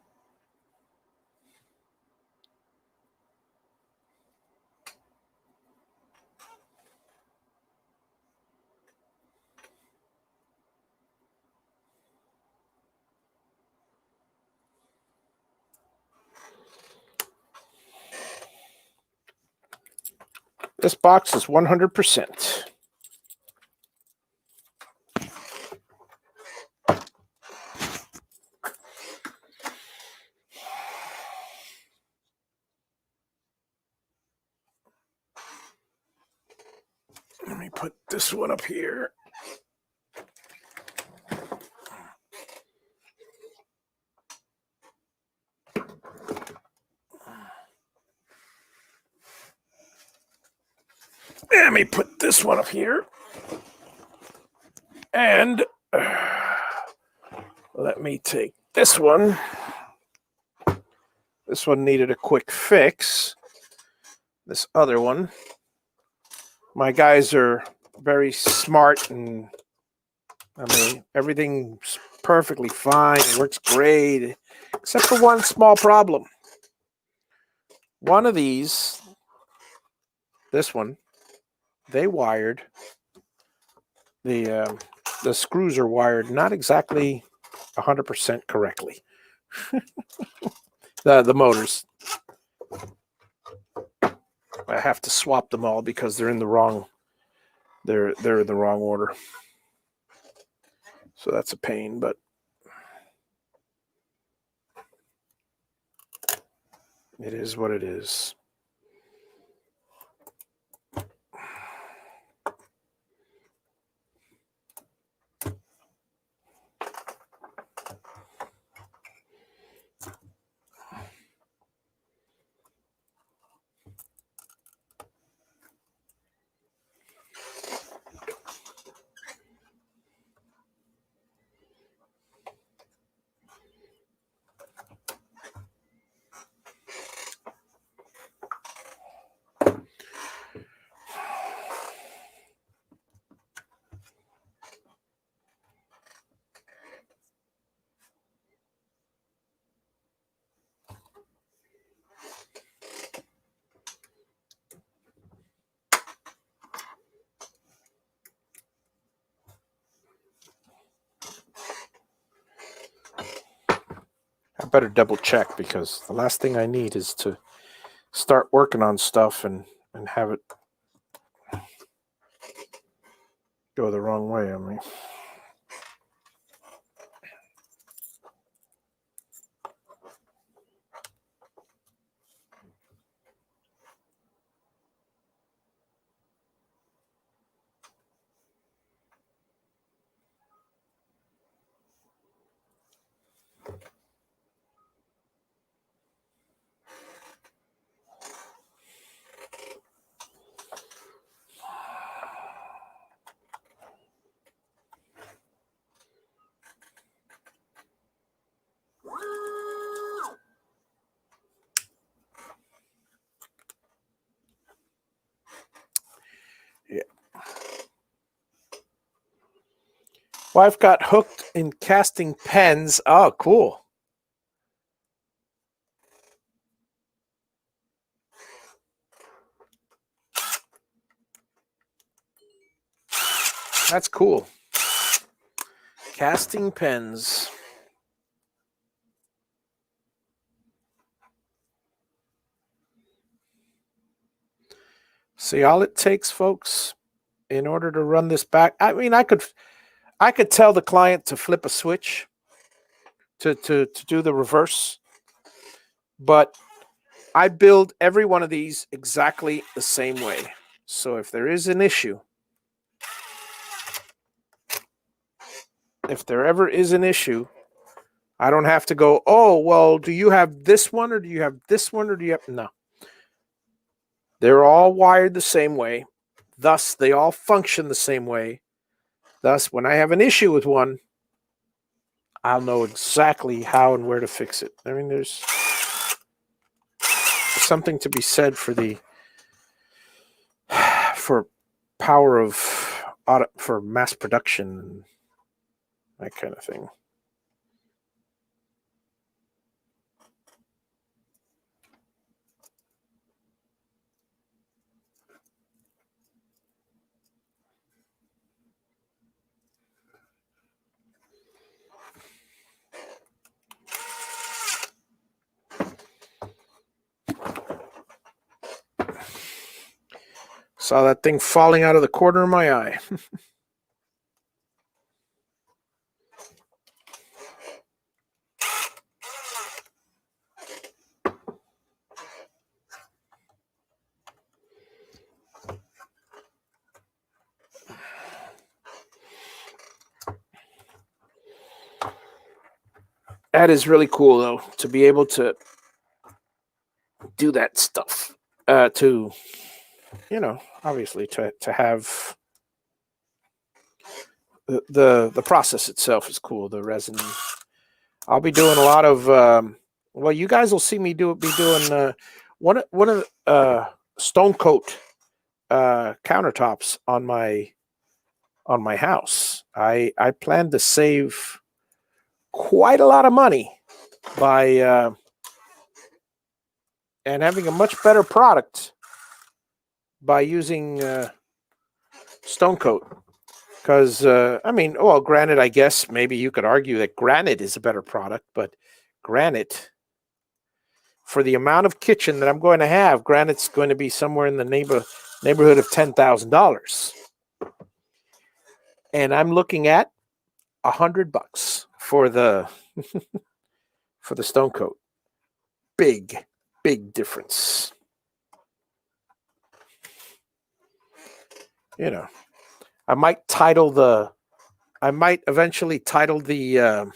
This box is 100%. Let me put this one up here. Let me put this one up here. And let me take this one. This one needed a quick fix. This other one. My guys are very smart, and I mean, everything's perfectly fine. It works great, except for one small problem. One of these, this one, they wired, the screws are wired not exactly 100% correctly. The motors. I have to swap them all because they're in the wrong. They're in the wrong order. So that's a pain, but it is what it is. I better double check, because the last thing I need is to start working on stuff and have it go the wrong way on me. Yeah. Wife got hooked in casting pens. Oh, cool. That's cool. Casting pens. See, all it takes, folks, in order to run this back. I mean, I could tell the client to flip a switch to do the reverse, but I build every one of these exactly the same way. So if there is an issue, if there ever is an issue, I don't have to go, oh, well, do you have this one or do you have this one or do you have... No. They're all wired the same way. Thus, they all function the same way. Thus, when I have an issue with one, I'll know exactly how and where to fix it. I mean, there's something to be said for power of for mass production, that kind of thing. Saw that thing falling out of the corner of my eye. That is really cool, though, to be able to do that stuff. To, you know, obviously to have the process itself is cool. The resin. I'll be doing a lot of. Well, you guys will see me be doing one of the stone coat countertops on my house. I plan to save quite a lot of money by and having a much better product by using stone coat. Because I mean, well, granted, I guess maybe you could argue that granite is a better product, but granite, for the amount of kitchen that I'm going to have, granite's going to be somewhere in the neighborhood of $10,000, and I'm looking at $100 for the for the stone coat. Big difference. You know, I might eventually title the.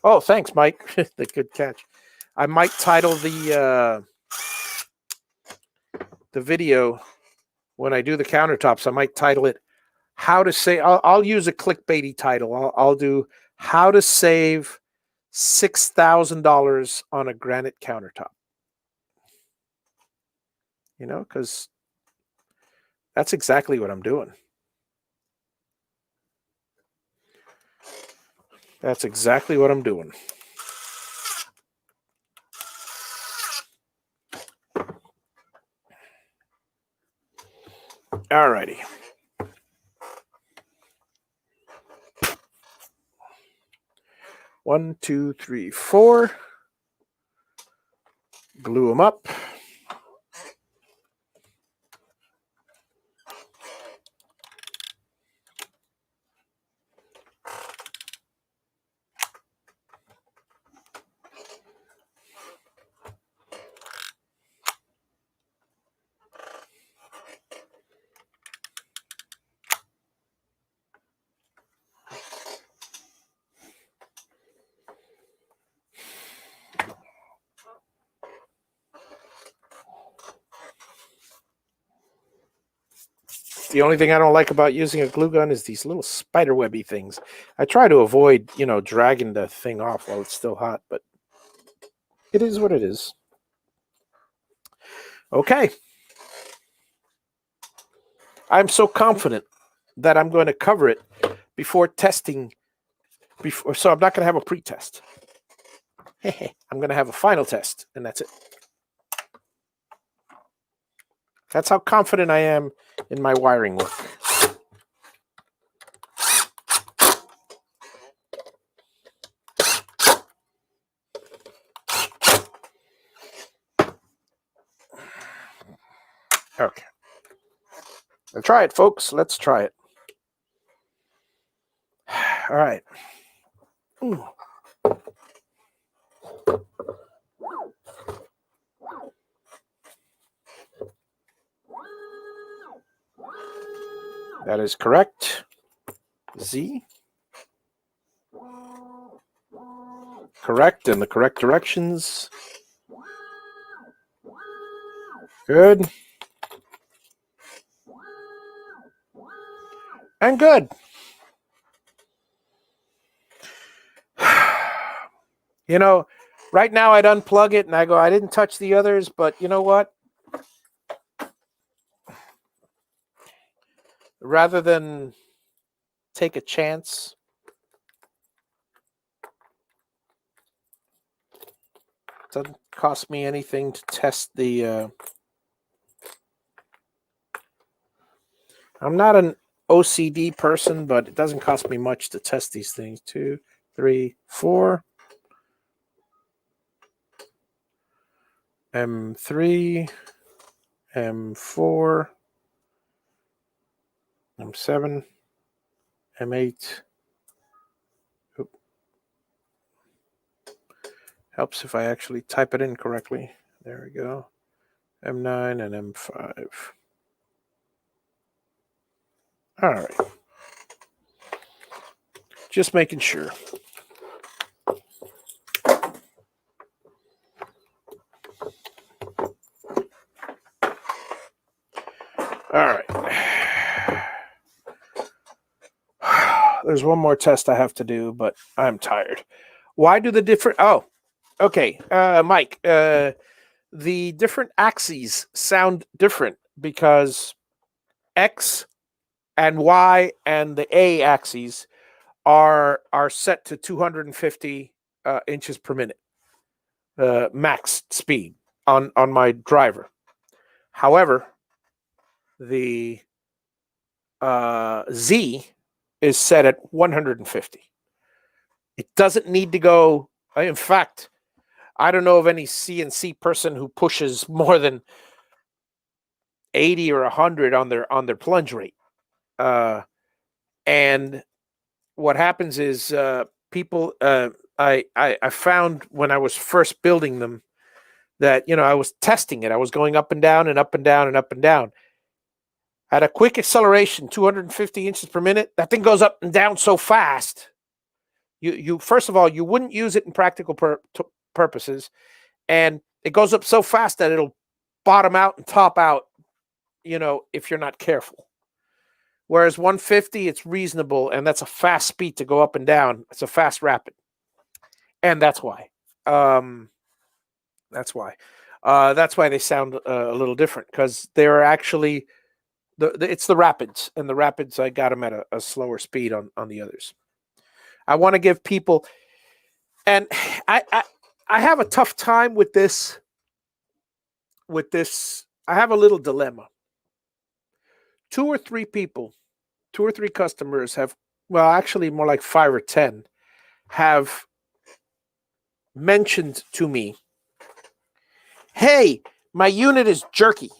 Oh, thanks, Mike. The good catch. I might title the video when I do the countertops. I might title it "How to Save." I'll use a clickbaity title. I'll do "How to Save $6,000 on a granite countertop." You know, because that's exactly what I'm doing. That's exactly what I'm doing. All righty. One, two, three, four. Glue them up. The only thing I don't like about using a glue gun is these little spider webby things. I try to avoid, dragging the thing off while it's still hot, but it is what it is. Okay. I'm so confident that I'm going to cover it before testing. So I'm not going to have a pre-test. I'm going to have a final test, and that's it. That's how confident I am in my wiring work. Okay. Let's try it, folks. Let's try it. All right. Ooh. That is correct. Z. Correct in the correct directions. Good. And good. You know, right now I'd unplug it and I go, I didn't touch the others, but you know what? Rather than take a chance, it doesn't cost me anything to test the... I'm not an OCD person, but it doesn't cost me much to test these things. 2, 3, 4. M3, M4, M7, M8. Oop. Helps if I actually type it in correctly. There we go. M9 and M5. All right. Just making sure. All right. There's one more test I have to do, but I'm tired. Why do the different... Oh, okay. Mike, the different axes sound different because X and Y and the A axes are set to 250 inches per minute, max speed on my driver. However, the Z is set at 150. It doesn't need to go. In fact, I don't know of any CNC person who pushes more than 80 or 100 on their plunge rate. And what happens is people. I found when I was first building them that I was testing it. I was going up and down and up and down and up and down. At a quick acceleration, 250 inches per minute, that thing goes up and down so fast. You first of all, you wouldn't use it in practical purposes, and it goes up so fast that it'll bottom out and top out, if you're not careful. Whereas 150, it's reasonable, and that's a fast speed to go up and down. It's a fast rapid, and that's why. That's why they sound a little different, because they're actually it's the rapids, and the rapids I got them at a slower speed on the others. I want to give people, and I have a tough time with this. I have a little dilemma. 2 or 3 people, 2 or 3 customers have, well, actually more like 5 or 10, have mentioned to me, hey, my unit is jerky,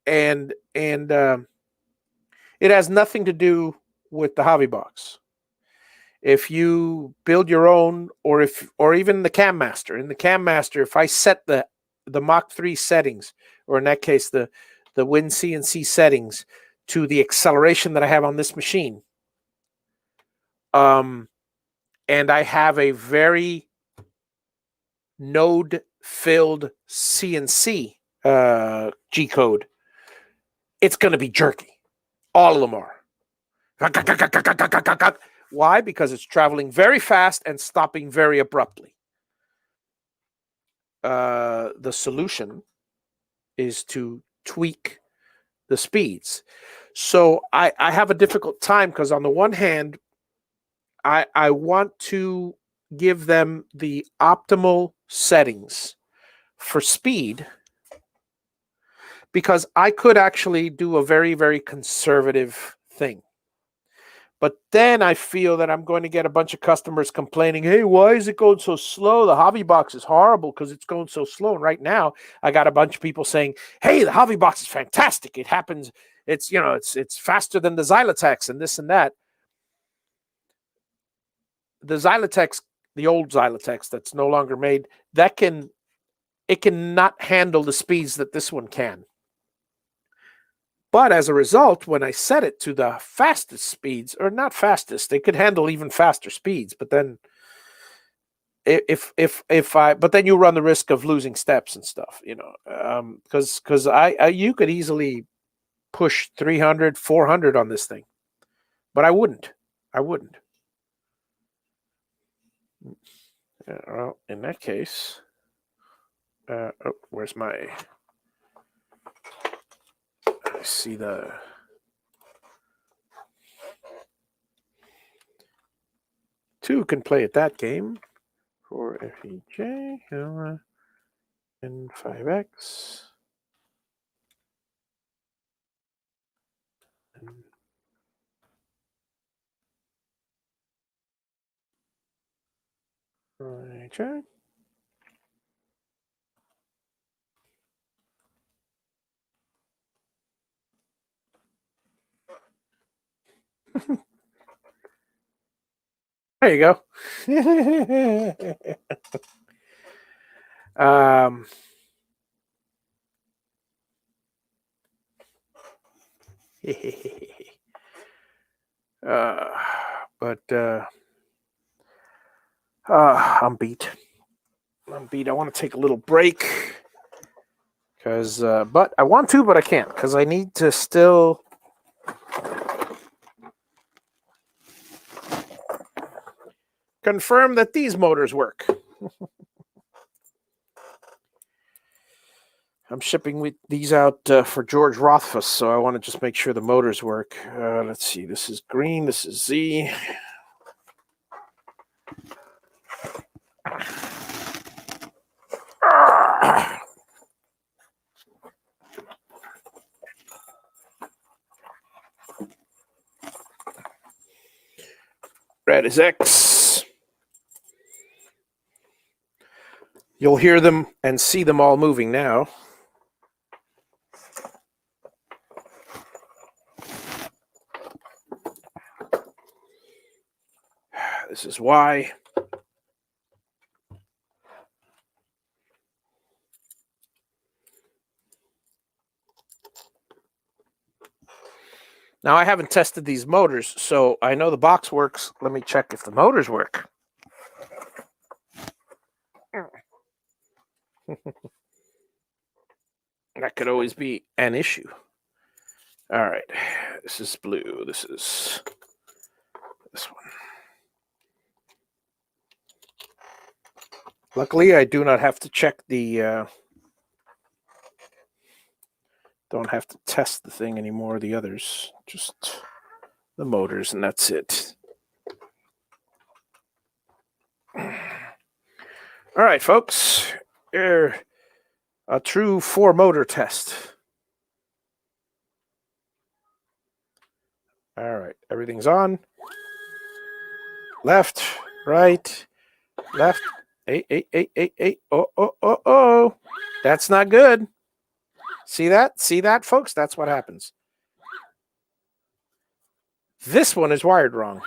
and it has nothing to do with the JaviBox. If you build your own, or even the Cam Master, if I set the Mach 3 settings, or in that case the Win CNC settings, to the acceleration that I have on this machine, and I have a very node filled CNC G code, it's going to be jerky. All of them are. Why? Because it's traveling very fast and stopping very abruptly. The solution is to tweak the speeds. So I have a difficult time, because on the one hand, I want to give them the optimal settings for speed, because I could actually do a very, very conservative thing. But then I feel that I'm going to get a bunch of customers complaining, hey, why is it going so slow? The JaviBox is horrible because it's going so slow. And right now, I got a bunch of people saying, hey, the JaviBox is fantastic. It happens. It's, you know, it's faster than the Xylotex and this and that. The Xylotex, the old Xylotex that's no longer made, it cannot handle the speeds that this one can. But as a result, when I set it to the fastest speeds, or not fastest, it could handle even faster speeds. But then, but then you run the risk of losing steps and stuff, you know, because you could easily push 300, 400 on this thing, but I wouldn't. Well, in that case, where's my? I see the. Two can play at that game. 4FEJ and 5X. Right. There you go. I'm beat. I want to take a little break because, but I want to, but I can't because I need to still confirm that these motors work. I'm shipping these out for George Rothfuss, so I want to just make sure the motors work. Let's see. This is green. This is Z. Red is X. You'll hear them and see them all moving now. This is Y. Now, I haven't tested these motors, so I know the box works. Let me check if the motors work. That could always be an issue. All right. This is blue. This is this one. Luckily, I do not have to check the... don't have to test the thing anymore, the others. Just the motors, and that's it. All right, folks. Here, a true 4-motor test. All right, everything's on. Left, right, left. Hey. Oh. That's not good. See that? See that, folks? That's what happens. This one is wired wrong.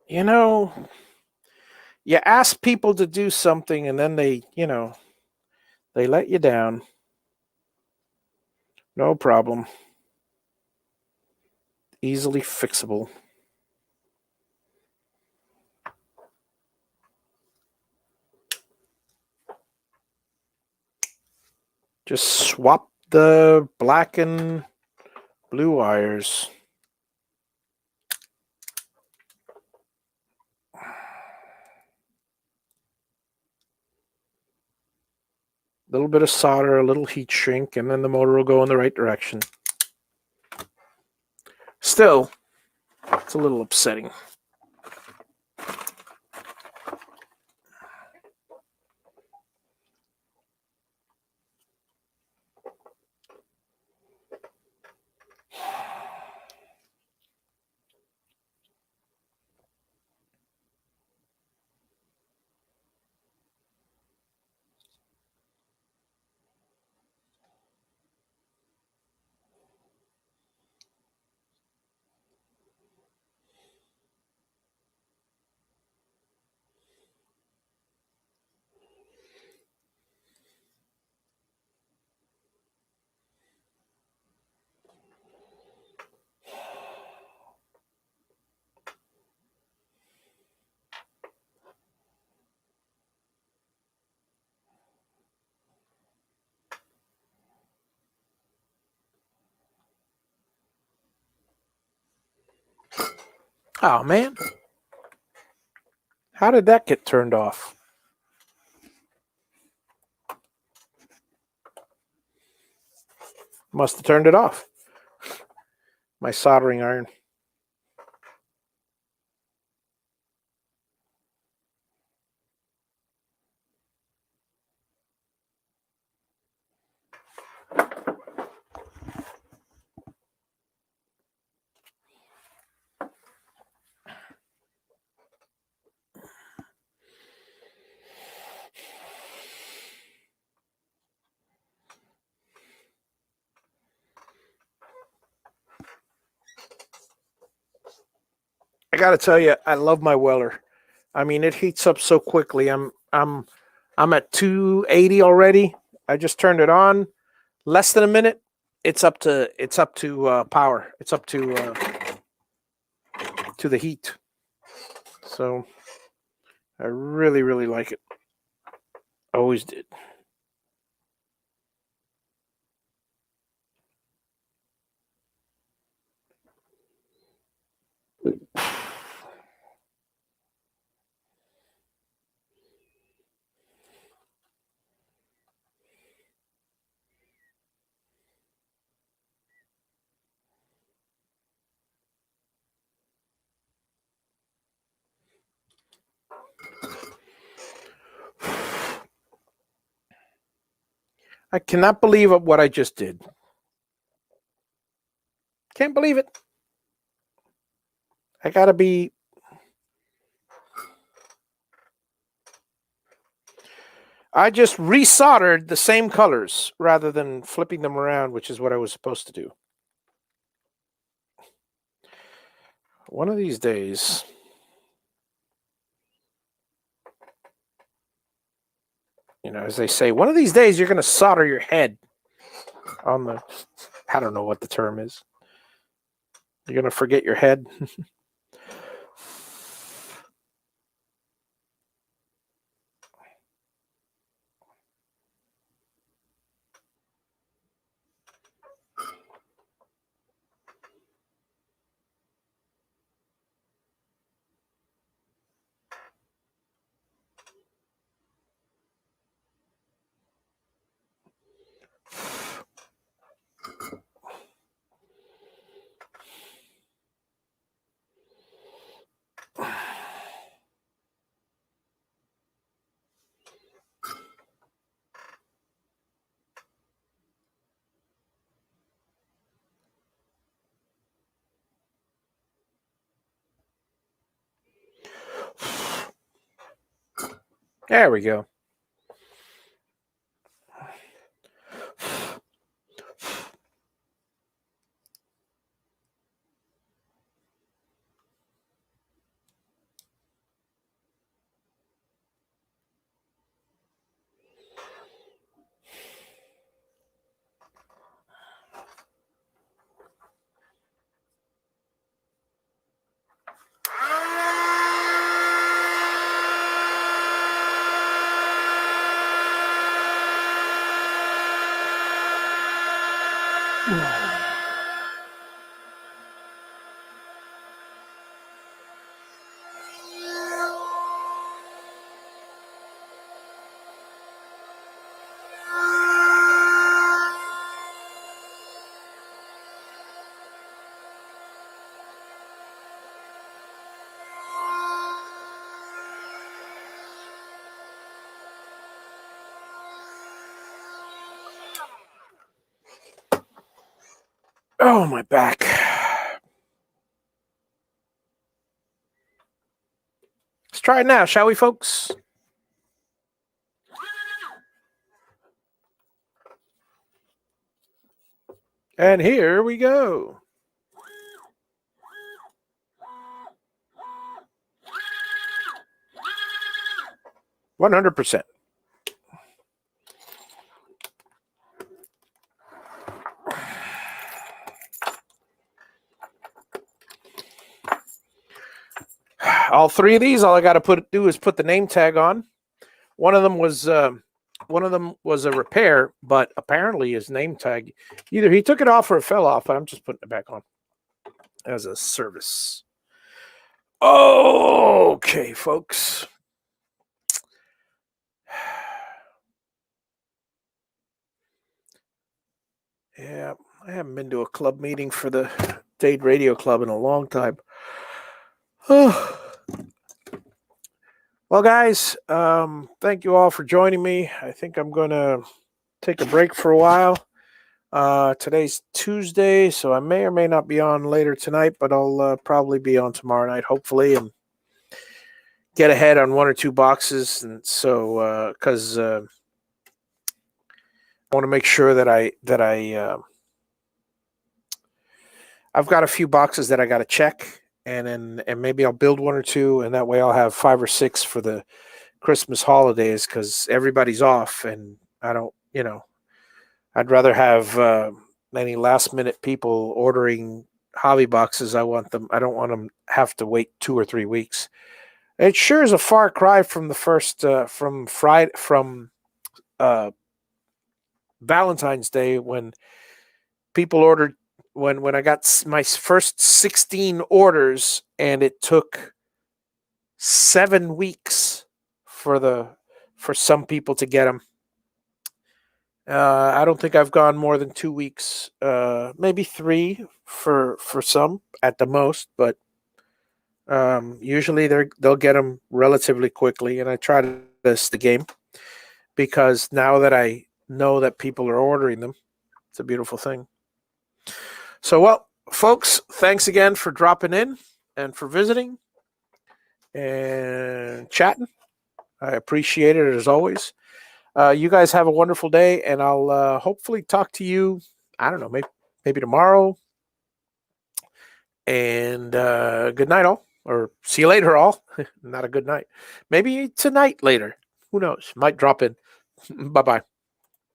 You know, you ask people to do something and then they let you down. No problem. Easily fixable. Just swap the black and blue wires. A little bit of solder, a little heat shrink, and then the motor will go in the right direction. Still, it's a little upsetting. Oh, man. How did that get turned off? Must have turned it off. My soldering iron. I got to tell you, I love my welder. I mean, it heats up so quickly. I'm at 280 already. I just turned it on. Less than a minute. It's up to power. It's up to the heat. So I really, really like it. Always did. I cannot believe what I just did. Can't believe it. I gotta be. I just resoldered the same colors rather than flipping them around, which is what I was supposed to do. One of these days, as they say, one of these days you're going to solder your head on the, I don't know what the term is. You're going to forget your head. There we go. Oh, my back. Let's try it now, shall we, folks? And here we go. 100%. All three of these, all I got to do is put the name tag on. One of them was a repair, but apparently his name tag, either he took it off or it fell off, but I'm just putting it back on as a service. Okay, folks. Yeah, I haven't been to a club meeting for the Dade Radio Club in a long time. Well, guys, thank you all for joining me. I think I'm going to take a break for a while. Today's Tuesday, so I may or may not be on later tonight, but I'll probably be on tomorrow night, hopefully, and get ahead on one or two boxes. And so, because I want to make sure that I've got a few boxes that I got to check, and maybe I'll build one or two, and that way I'll have 5 or 6 for the Christmas holidays because everybody's off, and I don't, I'd rather have any last minute people ordering hobby boxes. I don't want them have to wait 2 or 3 weeks. It sure is a far cry from the first from Valentine's Day when people ordered when I got my first 16 orders and it took 7 weeks for some people to get them. I don't think I've gone more than 2 weeks, maybe 3 for some at the most, but usually they'll get them relatively quickly, and I try to test the game because now that I know that people are ordering them, it's a beautiful thing. So, well, folks, thanks again for dropping in and for visiting and chatting. I appreciate it as always. You guys have a wonderful day, and I'll hopefully talk to you. I don't know, maybe tomorrow. And good night, all, or see you later, all. Not a good night. Maybe tonight later. Who knows? Might drop in. Bye bye.